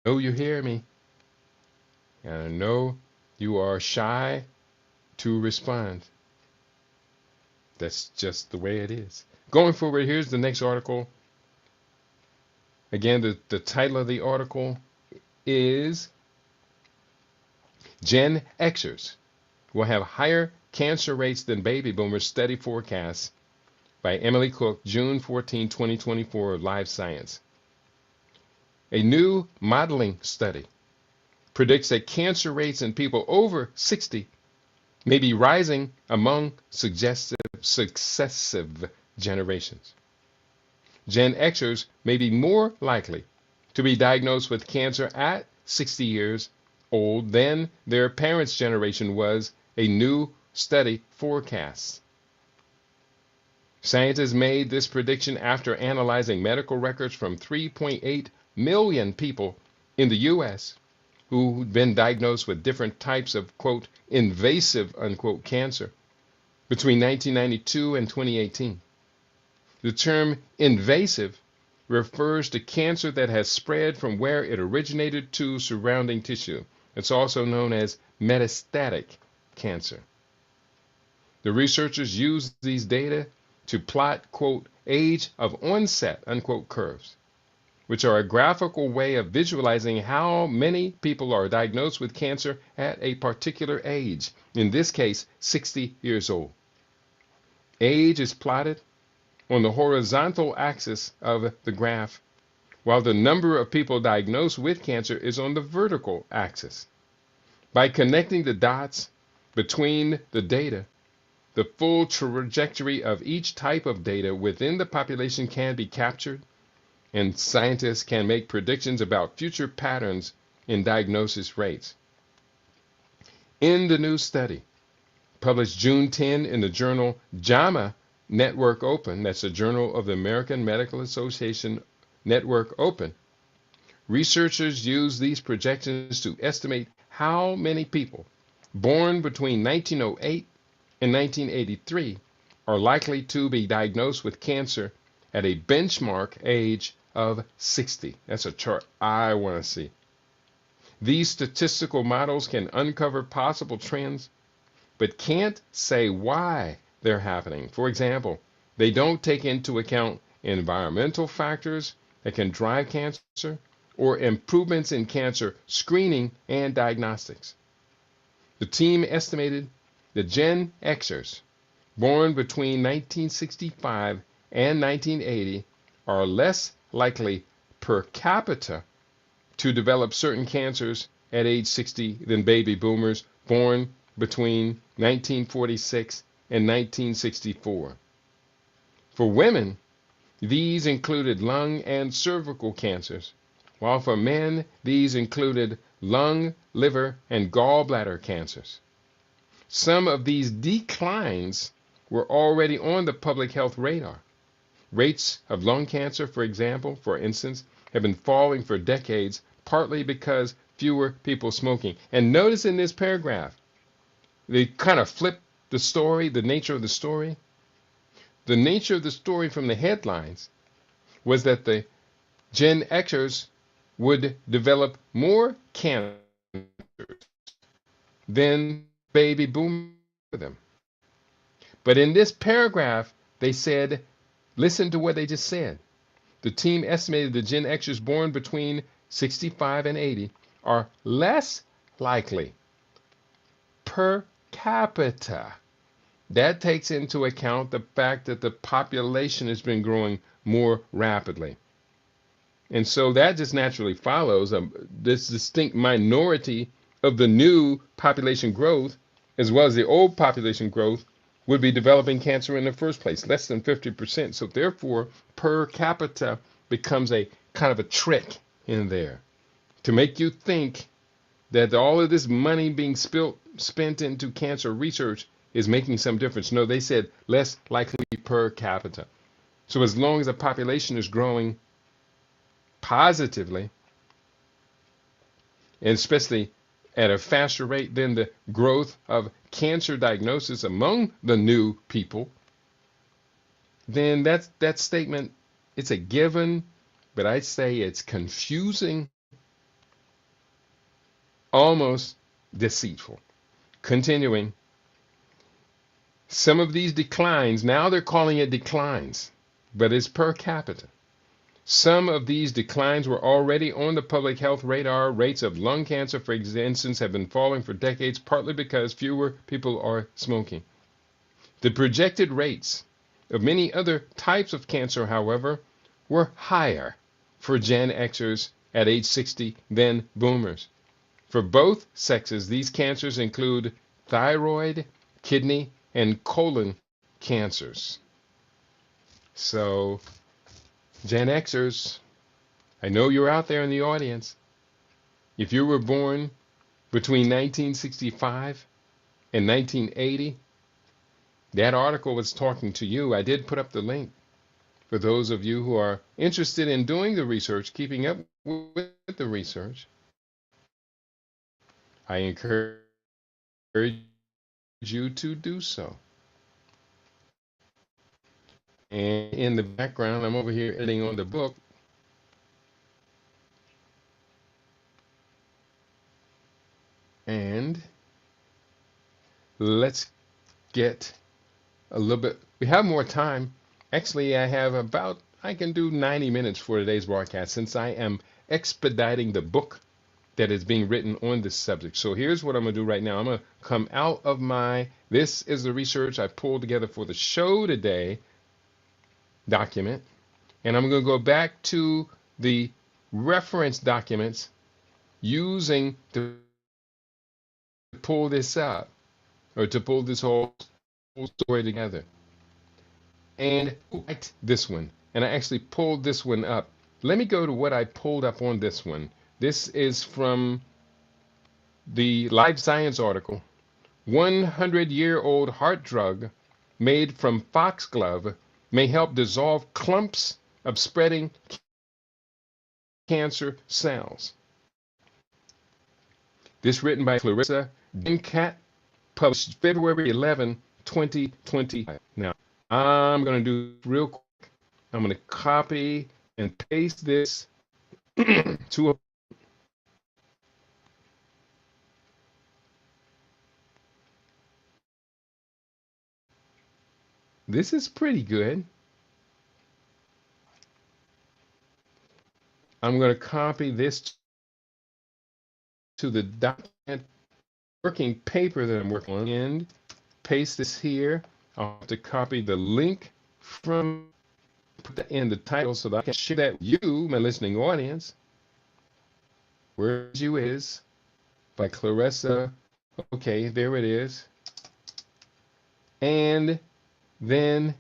you hear me. And I know you are shy to respond. That's just the way it is. Going forward, here's the next article. Again, the title of the article is Gen Xers will have higher cancer rates than baby boomers, study forecasts, by Emily Cook, June 14, 2024, Live Science. A new modeling study predicts that cancer rates in people over 60 may be rising among successive generations. Gen Xers may be more likely to be diagnosed with cancer at 60 years old than their parents' generation was, a new study forecasts. Scientists made this prediction after analyzing medical records from 3.8 million people in the U.S. who'd been diagnosed with different types of, quote, invasive, unquote, cancer between 1992 and 2018. The term invasive refers to cancer that has spread from where it originated to surrounding tissue. It's also known as metastatic cancer. The researchers used these data to plot, quote, age of onset, unquote, curves, which are a graphical way of visualizing how many people are diagnosed with cancer at a particular age, in this case, 60 years old. Age is plotted on the horizontal axis of the graph, while the number of people diagnosed with cancer is on the vertical axis. By connecting the dots between the data, the full trajectory of each type of data within the population can be captured, and scientists can make predictions about future patterns in diagnosis rates. In the new study, published June 10 in the journal JAMA Network Open, that's the Journal of the American Medical Association Network Open, researchers used these projections to estimate how many people born between 1908 and 1983 are likely to be diagnosed with cancer at a benchmark age of 60. That's a chart I want to see. These statistical models can uncover possible trends, but can't say why they're happening. For example, they don't take into account environmental factors that can drive cancer or improvements in cancer screening and diagnostics. The team estimated the Gen Xers born between 1965 and 1980 are less likely per capita to develop certain cancers at age 60 than baby boomers born between 1946 and 1964. For women, these included lung and cervical cancers, while for men, these included lung, liver, and gallbladder cancers. Some of these declines were already on the public health radar. Rates of lung cancer, for instance, have been falling for decades, partly because fewer people smoking. And notice in this paragraph, they kind of flip the story, the nature of the story. The nature of the story from the headlines was that the Gen Xers would develop more cancer than baby boomers. But in this paragraph, they said, listen to what they just said. The team estimated the Gen Xers born between 65 and 80 are less likely per capita. That takes into account the fact that the population has been growing more rapidly. And so that just naturally follows this distinct minority of the new population growth, as well as the old population growth, would be developing cancer in the first place, less than 50%. So therefore, per capita becomes a kind of a trick in there to make you think that all of this money being spent into cancer research is making some difference. No, they said less likely per capita. So as long as the population is growing positively, and especially at a faster rate than the growth of cancer diagnosis among the new people, then that statement, it's a given, but I'd say it's confusing, almost deceitful. Continuing, some of these declines, now they're calling it declines, but it's per capita. Some of these declines were already on the public health radar. Rates of lung cancer, for instance, have been falling for decades, partly because fewer people are smoking. The projected rates of many other types of cancer, however, were higher for Gen Xers at age 60 than boomers. For both sexes, these cancers include thyroid, kidney, and colon cancers. So, Gen Xers, I know you're out there in the audience. If you were born between 1965 and 1980, that article was talking to you. I did put up the link for those of you who are interested in doing the research, keeping up with the research. I encourage you to do so. And in the background, I'm over here editing on the book. And let's get a little bit, we have more time. Actually, I can do 90 minutes for today's broadcast since I am expediting the book that is being written on this subject. So here's what I'm going to do right now. I'm going to come out of this is the research I pulled together for the show today document. And I'm going to go back to the reference documents using to pull this up, or to pull this whole story together. And this one, and I actually pulled this one up. Let me go to what I pulled up on this one. This is from the Life Science article. 100-year-old heart drug made from foxglove may help dissolve clumps of spreading cancer cells. This written by Clarissa Dencat, published February 11, 2025. Now, I'm going to do real quick. I'm going to copy and paste this to a This is pretty good. I'm going to copy this to the document working paper that I'm working on and paste this here. I'll have to copy the link from, put that in the title so that I can share that with you, my listening audience. Where You Is by Clarissa. Okay, there it is. And then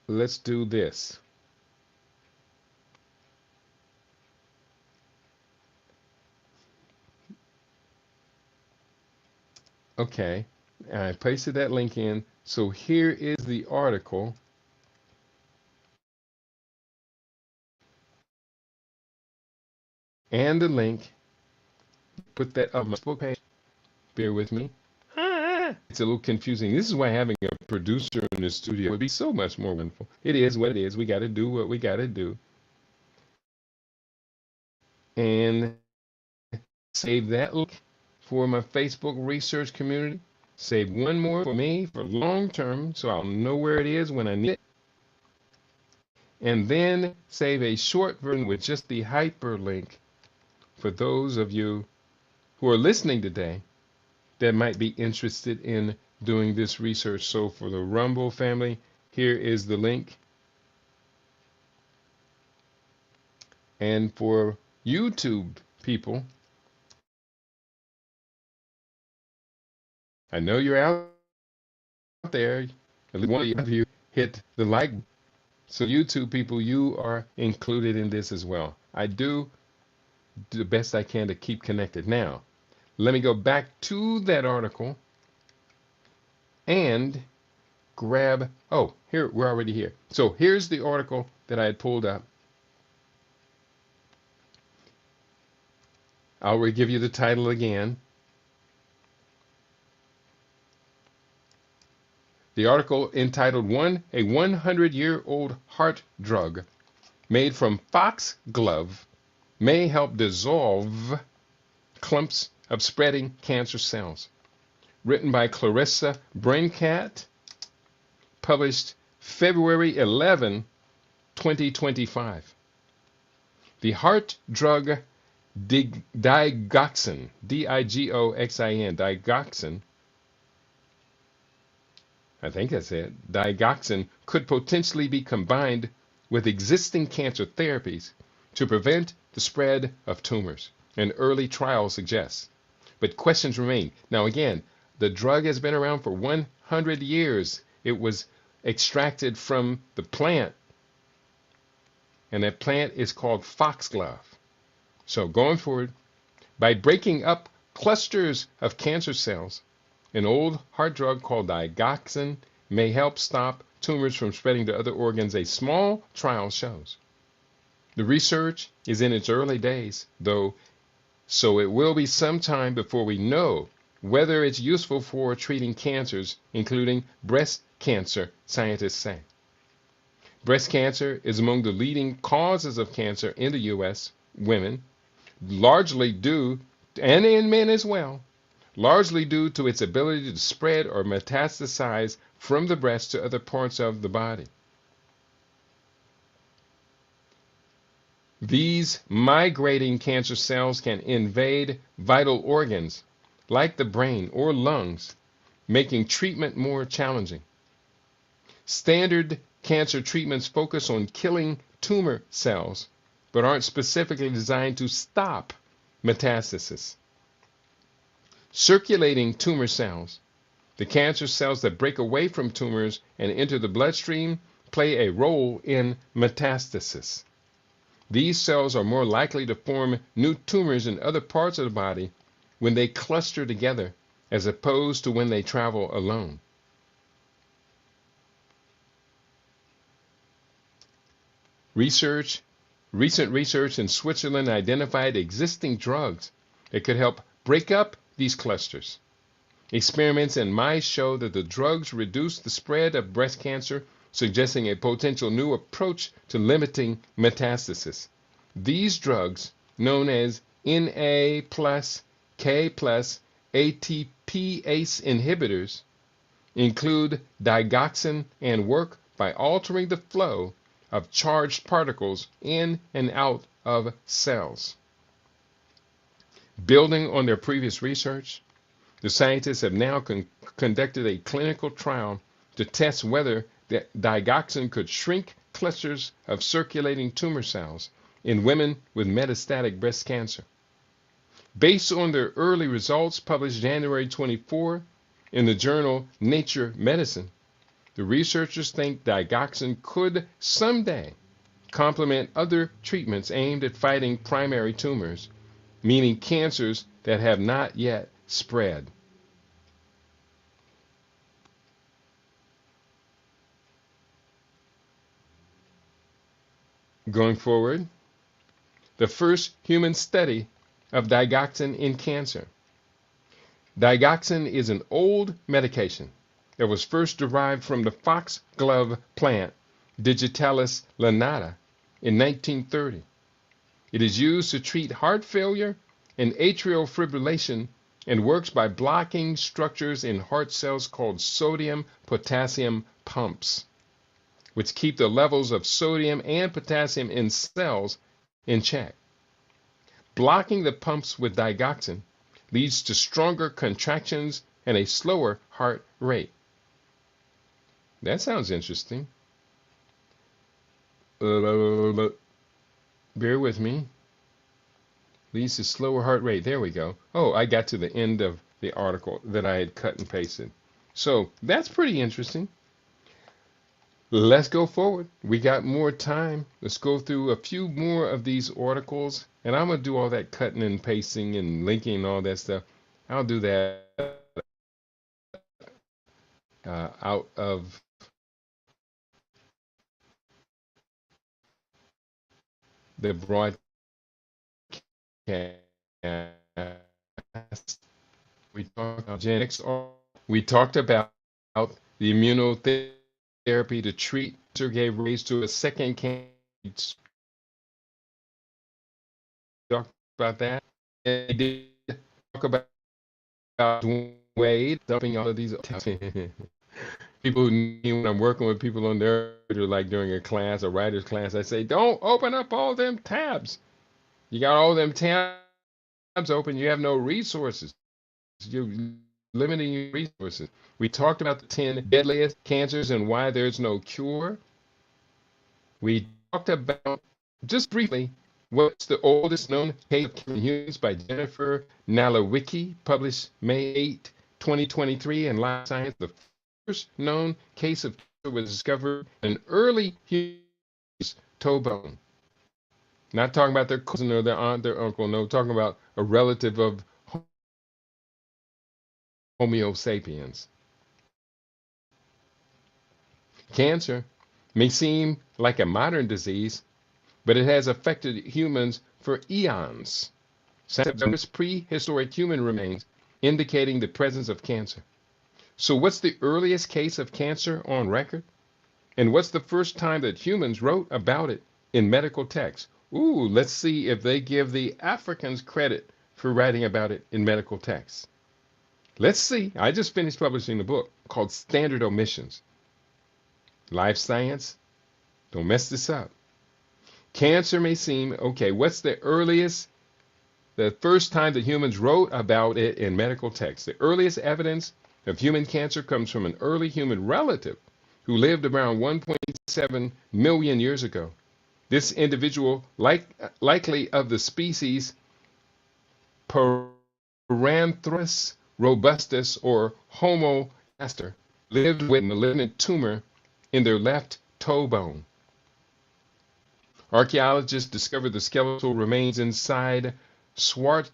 let's do this. Okay, I pasted that link in. So here is the article. And the link. Put that up on my Facebook page. Bear with me. It's a little confusing. This is why having a producer in the studio would be so much more wonderful. It is what it is. We got to do what we got to do. And save that link for my Facebook research community. Save one more for me for long term so I'll know where it is when I need it. And then save a short version with just the hyperlink for those of you who are listening today that might be interested in doing this research. So for the Rumble family, here is the link. And for YouTube people, I know you're out there. At least one of you hit the like. So YouTube people, you are included in this as well. I do the best I can to keep connected. Now, let me go back to that article and grab, oh, here, we're already here. So here's the article that I had pulled up. I'll give you the title again. The article entitled A 100-Year-Old Heart Drug Made from Foxglove May Help Dissolve Clumps of Spreading Cancer Cells. Written by Clarissa Braincat, published February 11, 2025. The heart drug digoxin, D-I-G-O-X-I-N, digoxin, I think that's it, digoxin could potentially be combined with existing cancer therapies to prevent the spread of tumors, an early trial suggests. But questions remain. Now again, the drug has been around for 100 years. It was extracted from the plant, and that plant is called foxglove. So going forward, by breaking up clusters of cancer cells, an old heart drug called digoxin may help stop tumors from spreading to other organs, a small trial shows. The research is in its early days, though, so it will be some time before we know whether it's useful for treating cancers, including breast cancer, scientists say. Breast cancer is among the leading causes of cancer in the U.S. women, largely due, and in men as well, largely due to its ability to spread or metastasize from the breast to other parts of the body. These migrating cancer cells can invade vital organs like the brain or lungs, making treatment more challenging. Standard cancer treatments focus on killing tumor cells, but aren't specifically designed to stop metastasis. Circulating tumor cells, the cancer cells that break away from tumors and enter the bloodstream, play a role in metastasis. These cells are more likely to form new tumors in other parts of the body when they cluster together, as opposed to when they travel alone. Recent research in Switzerland identified existing drugs that could help break up these clusters. Experiments in mice show that the drugs reduce the spread of breast cancer, suggesting a potential new approach to limiting metastasis. These drugs, known as Na+, K+, ATPase inhibitors, include digoxin and work by altering the flow of charged particles in and out of cells. Building on their previous research, the scientists have now conducted a clinical trial to test whether the digoxin could shrink clusters of circulating tumor cells in women with metastatic breast cancer. Based on their early results published January 24 in the journal Nature Medicine, the researchers think digoxin could someday complement other treatments aimed at fighting primary tumors, meaning cancers that have not yet spread. Going forward, the first human study of digoxin in cancer. Digoxin is an old medication that was first derived from the foxglove plant Digitalis lanata in 1930. It is used to treat heart failure and atrial fibrillation and works by blocking structures in heart cells called sodium-potassium pumps, which keep the levels of sodium and potassium in cells in check. Blocking the pumps with digoxin leads to stronger contractions and a slower heart rate. That sounds interesting. Bear with me. Leads to slower heart rate. There we go. Oh, I got to the end of the article that I had cut and pasted. So that's pretty interesting. Let's go forward. We got more time. Let's go through a few more of these articles. And I'm going to do all that cutting and pasting and linking and all that stuff. I'll do that out of the broadcast. We talked about genetics. We talked about the immunotherapy to treat cancer gave rise to a second cancer. Talked about that. And we did talk about Wade dumping all of these people who need when I'm working with people on their like during a class, a writer's class, I say, don't open up all them tabs. You got all them tabs open, you have no resources. You're limiting your resources. We talked about the 10 deadliest cancers and why there's no cure. We talked about, just briefly, what's the oldest known case of killing humans by Jennifer Nalewicki, published May 8, 2023 in Life Science. The first known case of cancer was discovered in an early human toe bone. Not talking about their cousin or their aunt, their uncle. No, talking about a relative of Homo sapiens. Cancer may seem like a modern disease, but it has affected humans for eons. Since prehistoric human remains indicating the presence of cancer. So what's the earliest case of cancer on record? And what's the first time that humans wrote about it in medical texts? Ooh, let's see if they give the Africans credit for writing about it in medical texts. Let's see. I just finished publishing a book called Standard Omissions. Life Science. Don't mess this up. Cancer may seem, okay, what's the first time that humans wrote about it in medical texts? The earliest evidence of human cancer comes from an early human relative who lived around 1.7 million years ago. This individual, likely of the species Paranthropus robustus or Homo castor, lived with a malignant tumor in their left toe bone. Archaeologists discovered the skeletal remains inside Swartkrans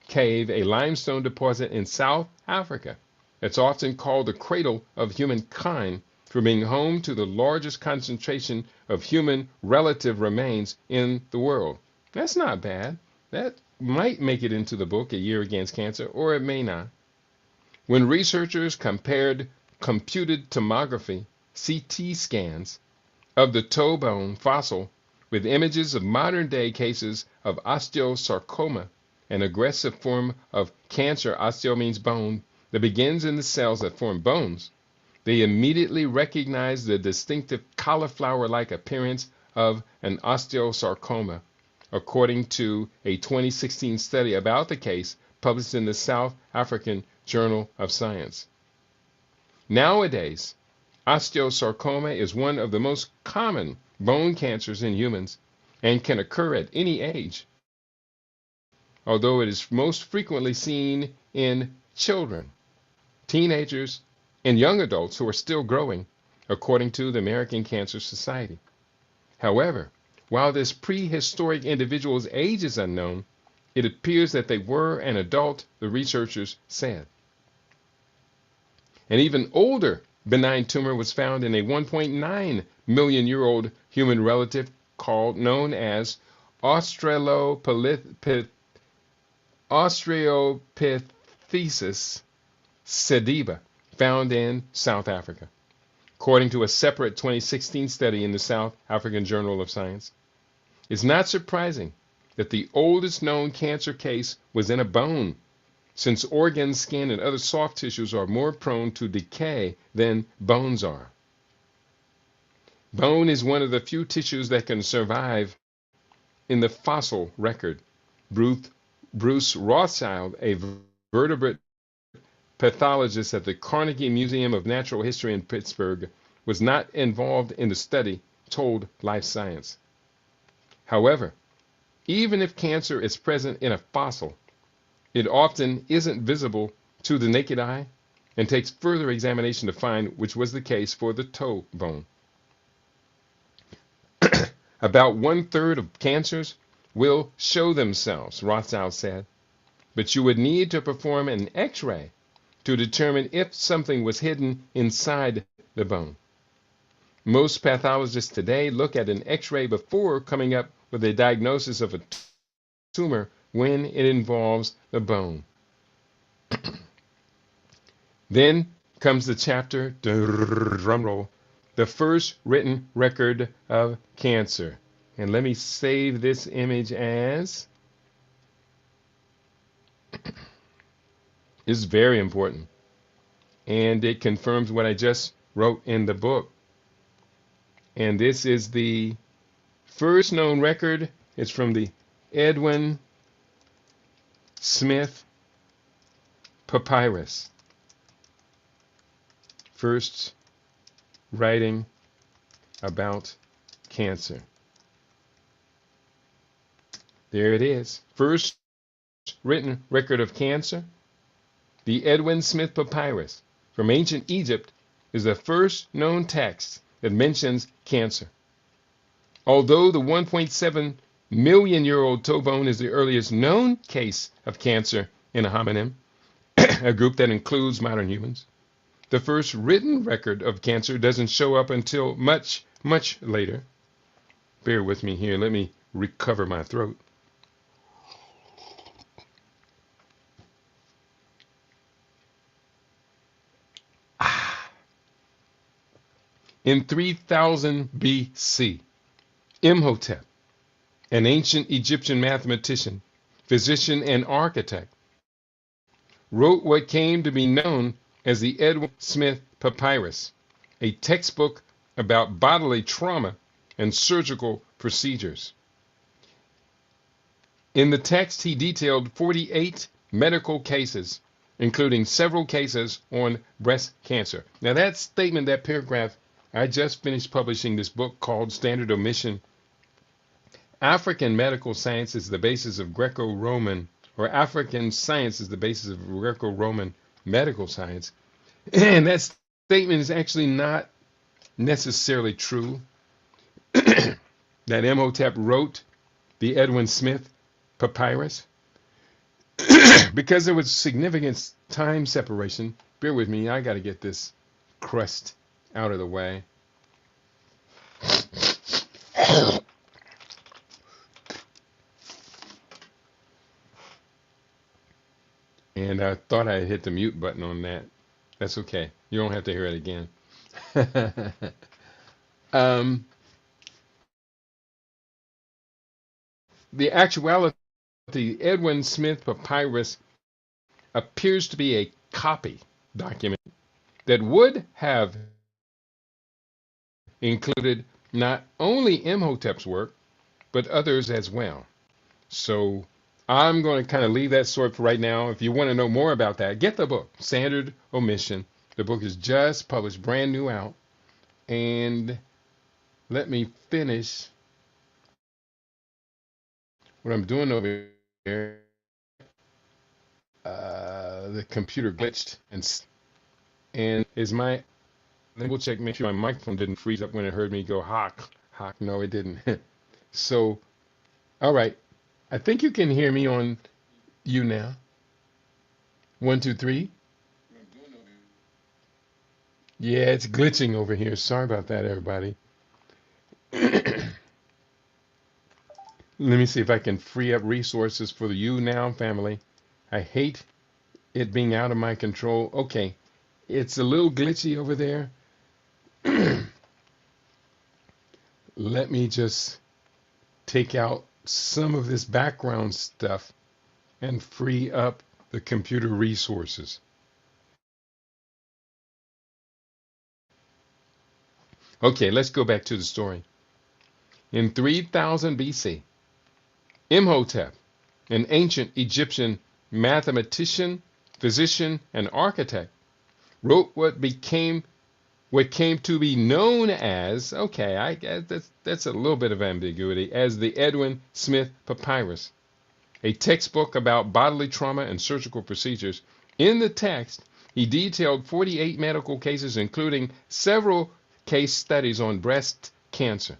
Cave, a limestone deposit in South Africa. It's often called the cradle of humankind for being home to the largest concentration of human relative remains in the world. That's not bad. That might make it into the book, A Year Against Cancer, or it may not. When researchers compared computed tomography, CT scans, of the toe bone fossil with images of modern-day cases of osteosarcoma, an aggressive form of cancer, osteo means bone, that begins in the cells that form bones, they immediately recognized the distinctive cauliflower-like appearance of an osteosarcoma, according to a 2016 study about the case published in the South African Journal of Science. Nowadays, osteosarcoma is one of the most common bone cancers in humans and can occur at any age, although it is most frequently seen in children, teenagers, and young adults who are still growing, according to the American Cancer Society. However, while this prehistoric individual's age is unknown, it appears that they were an adult, the researchers said. An even older benign tumor was found in a 1.9 million year old human relative known as Australopithecus sediba, found in South Africa, according to a separate 2016 study in the South African Journal of Science. It's not surprising that the oldest known cancer case was in a bone, since organs, skin, and other soft tissues are more prone to decay than bones are. Bone is one of the few tissues that can survive in the fossil record. Bruce Rothschild, a vertebrate pathologist at the Carnegie Museum of Natural History in Pittsburgh, was not involved in the study, told Life Science. However, even if cancer is present in a fossil, it often isn't visible to the naked eye and takes further examination to find which was the case for the toe bone. About 1/3 of cancers will show themselves, Rothschild said, but you would need to perform an X-ray to determine if something was hidden inside the bone. Most pathologists today look at an X-ray before coming up with a diagnosis of a tumor when it involves the bone. Then comes the chapter, drumroll, the first written record of cancer. And let me save this image as, it's very important. And it confirms what I just wrote in the book. And this is the first known record. It's from the Edwin Smith Papyrus. First writing about cancer. There it is. First written record of cancer. The Edwin Smith Papyrus from ancient Egypt is the first known text that mentions cancer. Although the 1.7 million year old toe bone is the earliest known case of cancer in a hominin, a group that includes modern humans, the first written record of cancer doesn't show up until much, much later. Bear with me here. Let me recover my throat. In 3000 BC, Imhotep, an ancient Egyptian mathematician, physician, and architect, wrote what came to be known as the Edwin Smith Papyrus, a textbook about bodily trauma and surgical procedures. In the text, he detailed 48 medical cases, including several cases on breast cancer. Now that statement, that paragraph, I just finished publishing this book called Standard Omission. African medical science is the basis of Greco-Roman, or African science is the basis of Greco-Roman medical science. And that statement is actually not necessarily true. That Imhotep wrote the Edwin Smith Papyrus because there was significant time separation. Bear with me, I got to get this crust out of the way. And I thought I hit the mute button on that. That's okay. You don't have to hear it again. The actuality, the Edwin Smith Papyrus appears to be a copy document that would have included not only Imhotep's work, but others as well. So I'm going to kind of leave that sort for right now. If you want to know more about that, get the book, Standard Omission. The book is just published, brand new out. And let me finish what I'm doing over here. The computer glitched and is my let me check, make sure my microphone didn't freeze up when it heard me go hawk. Hawk. No, it didn't. So, all right. I think you can hear me on you now. One, two, three. Yeah, it's glitching over here. Sorry about that, everybody. Let me see if I can free up resources for the you now family. I hate it being out of my control. Okay, it's a little glitchy over there. Let me just take out some of this background stuff and free up the computer resources. Okay, let's go back to the story. In 3000 BC, Imhotep, an ancient Egyptian mathematician, physician, and architect, wrote what came to be known as, okay, I guess that's a little bit of ambiguity, as the Edwin Smith Papyrus, a textbook about bodily trauma and surgical procedures. In the text, he detailed 48 medical cases, including several case studies on breast cancer.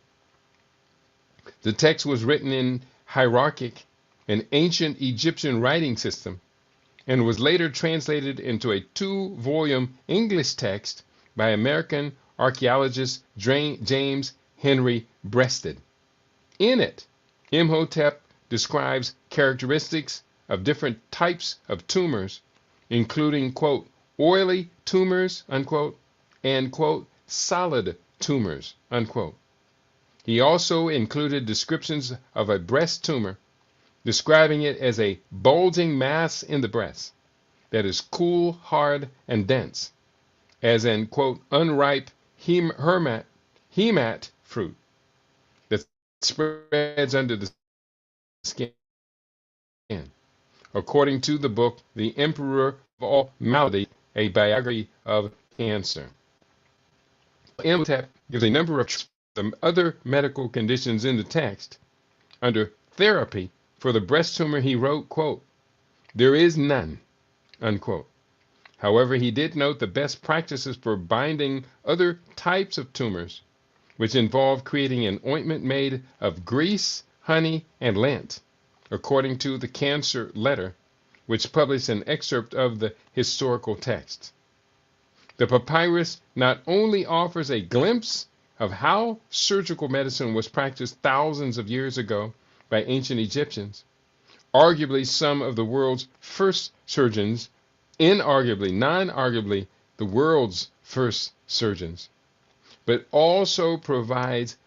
The text was written in hieroglyphic, an ancient Egyptian writing system, and was later translated into a 2-volume English text by American archaeologist James Henry Breasted. In it, Imhotep describes characteristics of different types of tumors, including, quote, oily tumors, unquote, and, quote, solid tumors, unquote. He also included descriptions of a breast tumor, describing it as a bulging mass in the breast that is cool, hard, and dense, as an, quote, unripe hemat fruit that spreads under the skin. According to the book, The Emperor of All Malady, a biography of cancer. Imhotep gives a number of the other medical conditions in the text. Under therapy for the breast tumor, he wrote, quote, there is none, unquote. However, he did note the best practices for binding other types of tumors, which involve creating an ointment made of grease, honey, and lint, according to the Cancer Letter, which published an excerpt of the historical text. The papyrus not only offers a glimpse of how surgical medicine was practiced thousands of years ago by ancient Egyptians, arguably some of the world's first surgeons, non-arguably the world's first surgeons, but also provides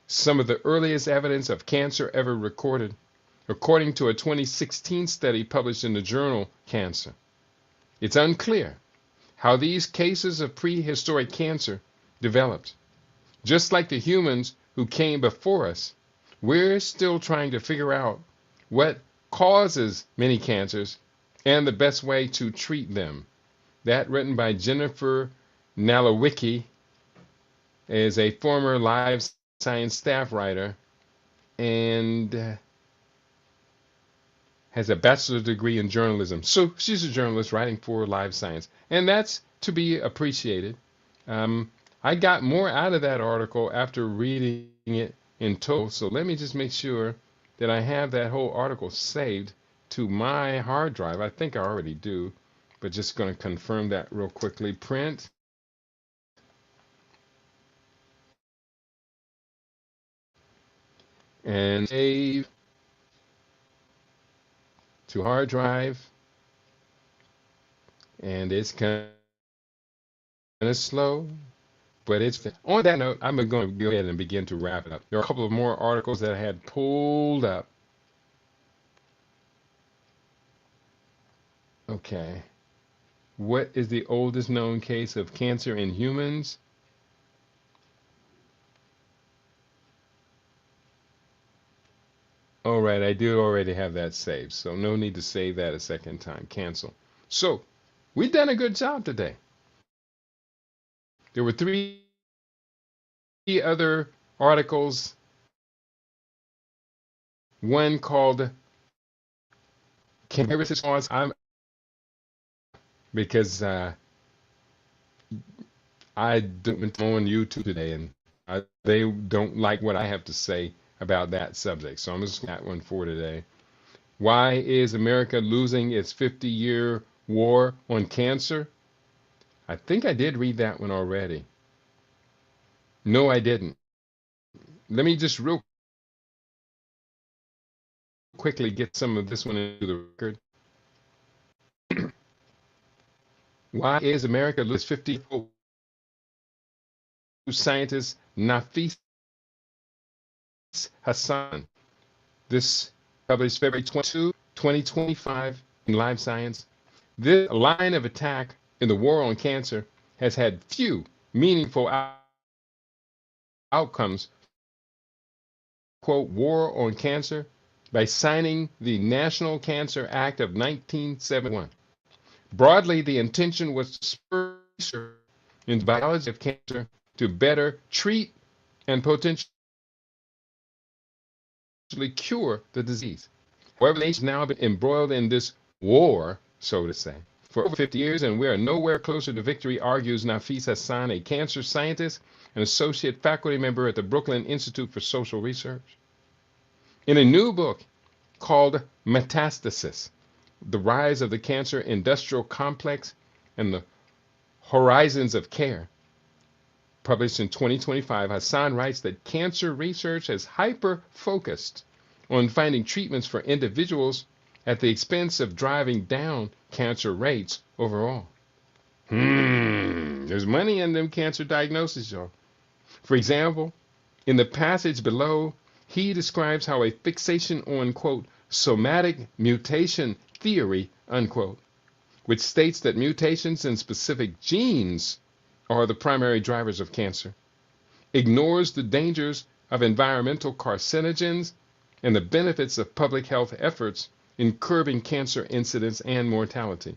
some of the earliest evidence of cancer ever recorded, according to a 2016 study published in the journal Cancer. It's unclear how these cases of prehistoric cancer developed. Just like the humans who came before us, we're still trying to figure out what causes many cancers and the best way to treat them. That written by Jennifer Nalowicki, is a former Live Science staff writer and has a bachelor's degree in journalism. So she's a journalist writing for Live Science, and that's to be appreciated. I got more out of that article after reading it in total, so let me just make sure that I have that whole article saved to my hard drive. I think I already do, but just going to confirm that real quickly. Print. And save to hard drive. And it's kind of slow, but it's on that note. I'm going to go ahead and begin to wrap it up. There are a couple of more articles that I had pulled up. Okay. What is the oldest known case of cancer in humans? All right, I do already have that saved, so no need to save that a second time. Cancel. So, we done a good job today. There were three other articles. One called "Can Viruses Cause?" I'm because I went on YouTube today, and they don't like what I have to say about that subject. So I'm just got one for today. Why is America losing its 50-year war on cancer? I think I did read that one already. No, I didn't. Let me just real quickly get some of this one into the record. Why is America losing 50 scientist Nafis Hassan? This published February 22, 2025 in Live Science. This line of attack in the war on cancer has had few meaningful outcomes. Quote, war on cancer by signing the National Cancer Act of 1971. Broadly, the intention was to spur research in the biology of cancer to better treat and potentially cure the disease. However, the nation has now been embroiled in this war, so to say, for over 50 years, and we are nowhere closer to victory, argues Nafis Hassan, a cancer scientist and associate faculty member at the Brooklyn Institute for Social Research. In a new book called Metastasis, The Rise of the Cancer Industrial Complex and the Horizons of Care, published in 2025, Hassan writes that cancer research has hyper-focused on finding treatments for individuals at the expense of driving down cancer rates overall. There's money in them cancer diagnoses, y'all. For example, in the passage below, he describes how a fixation on, quote, somatic mutation theory, unquote, which states that mutations in specific genes are the primary drivers of cancer, ignores the dangers of environmental carcinogens and the benefits of public health efforts in curbing cancer incidence and mortality.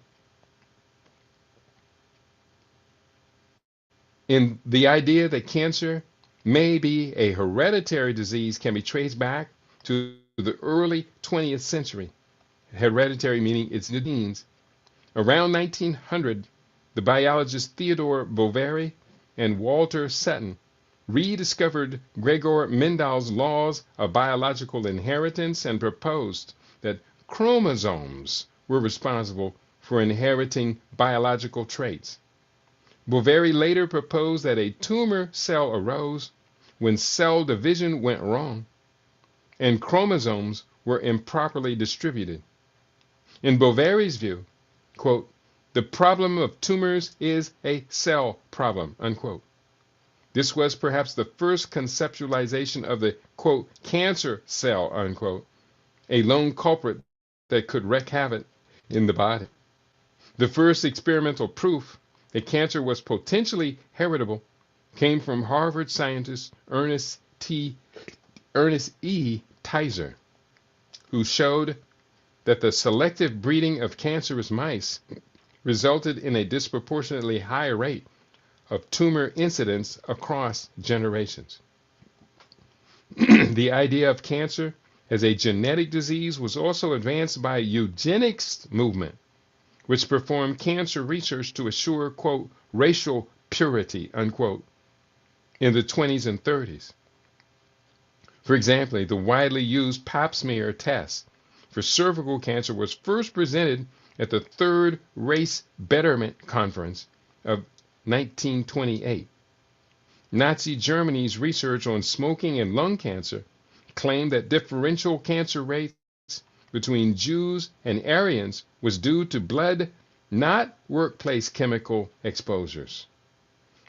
In the idea that cancer may be a hereditary disease can be traced back to the early 20th century. Hereditary meaning it's in the genes. Around 1900, the biologists Theodore Boveri and Walter Sutton rediscovered Gregor Mendel's laws of biological inheritance and proposed that chromosomes were responsible for inheriting biological traits. Boveri later proposed that a tumor cell arose when cell division went wrong and chromosomes were improperly distributed. In Boveri's view, quote, the problem of tumors is a cell problem, unquote. This was perhaps the first conceptualization of the, quote, cancer cell, unquote, a lone culprit that could wreak havoc in the body. The first experimental proof that cancer was potentially heritable came from Harvard scientist Ernest E. Tizer, who showed that the selective breeding of cancerous mice resulted in a disproportionately high rate of tumor incidence across generations. The idea of cancer as a genetic disease was also advanced by eugenics movement, which performed cancer research to assure, quote, racial purity, unquote, in the 20s and 30s. For example, the widely used pap smear test for cervical cancer was first presented at the Third Race Betterment Conference of 1928. Nazi Germany's research on smoking and lung cancer claimed that differential cancer rates between Jews and Aryans was due to blood, not workplace chemical exposures.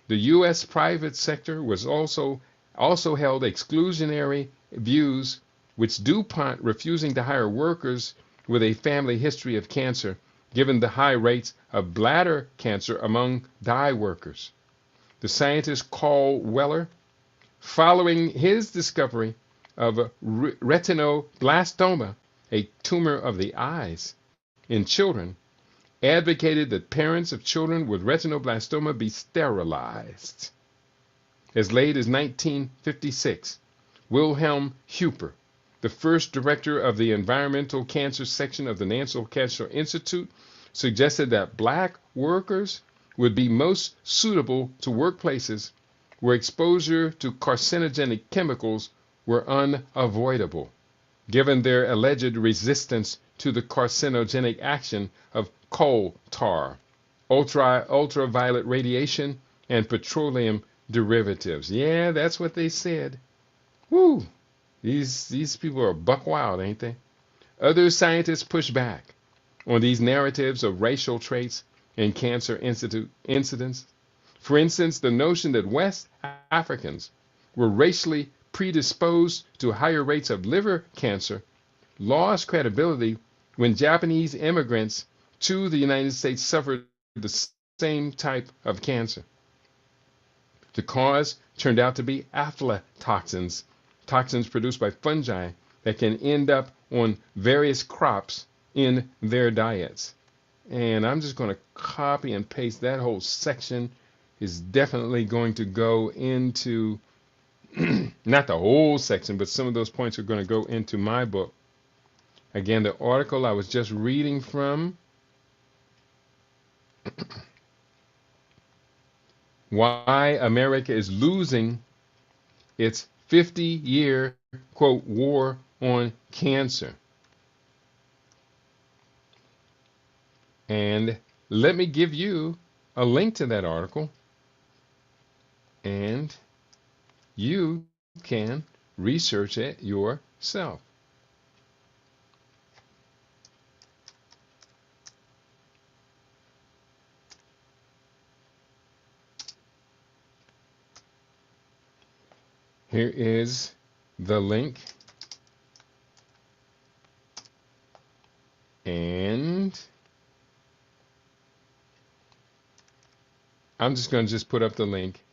The U.S. private sector was also held exclusionary views, with DuPont refusing to hire workers with a family history of cancer, given the high rates of bladder cancer among dye workers. The scientist Carl Weller, following his discovery of retinoblastoma, a tumor of the eyes in children, advocated that parents of children with retinoblastoma be sterilized. As late as 1956, Wilhelm Huper, the first director of the environmental cancer section of the National Cancer Institute, suggested that black workers would be most suitable to workplaces where exposure to carcinogenic chemicals were unavoidable, given their alleged resistance to the carcinogenic action of coal tar, ultraviolet radiation, and petroleum derivatives. Yeah, that's what they said. Woo! These people are buck wild, ain't they? Other scientists push back on these narratives of racial traits in cancer incidents. For instance, the notion that West Africans were racially predisposed to higher rates of liver cancer lost credibility when Japanese immigrants to the United States suffered the same type of cancer. The cause turned out to be aflatoxins, toxins produced by fungi that can end up on various crops in their diets. And I'm just going to copy and paste that whole section. Is definitely going to go into, not the whole section, but some of those points are going to go into my book. Again, the article I was just reading from, Why America is Losing Its 50-Year, quote, War on Cancer. And let me give you a link to that article, and you can research it yourself. Here is the link. And I'm just going to put up the link.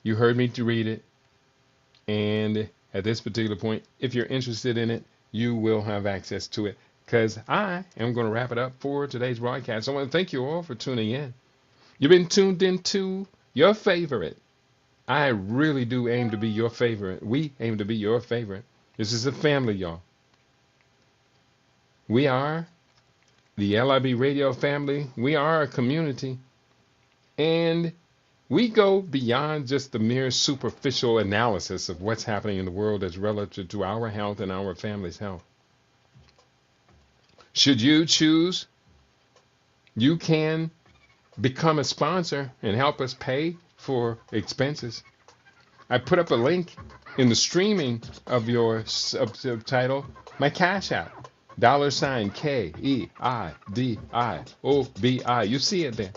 You heard me to read it. And at this particular point, if you're interested in it, you will have access to it, because I am going to wrap it up for today's broadcast. I want to thank you all for tuning in. You've been tuned into your favorite. I really do aim to be your favorite. We aim to be your favorite. This is a family, y'all. We are the LIB Radio family. We are a community. And we go beyond just the mere superficial analysis of what's happening in the world as relative to our health and our family's health. Should you choose, you can become a sponsor and help us pay for expenses. I put up a link in the streaming of your subtitle, my Cash App, $KEIDIOBI. You see it there.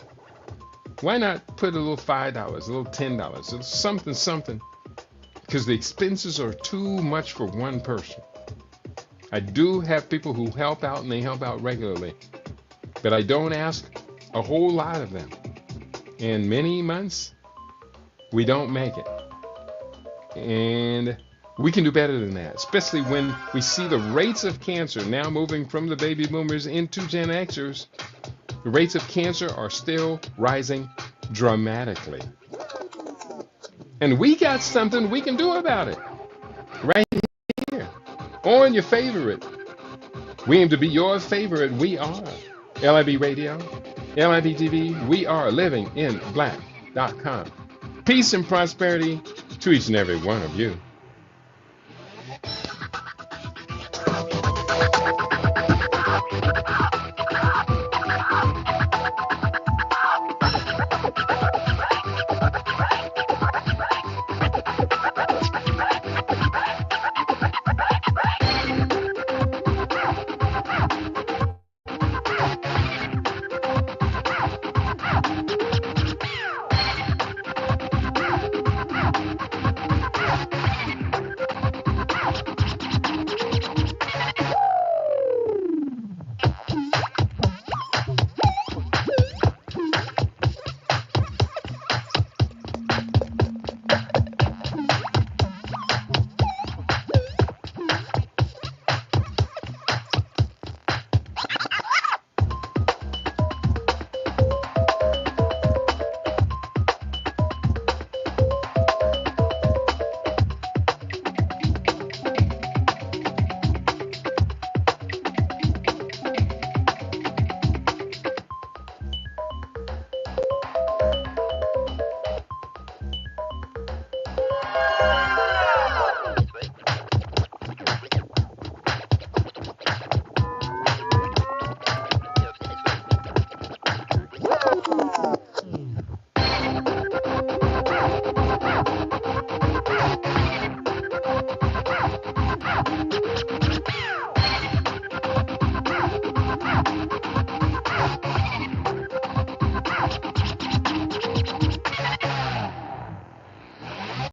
Why not put a little $5, a little $10, a little something, because the expenses are too much for one person. I do have people who help out, and they help out regularly, but I don't ask a whole lot of them. In many months, we don't make it. And we can do better than that, especially when we see the rates of cancer now moving from the baby boomers into Gen Xers. The rates of cancer are still rising dramatically. And we got something we can do about it right here on your favorite. We aim to be your favorite. We are LIB Radio, LIB TV. We are livinginblack.com. Peace and prosperity to each and every one of you.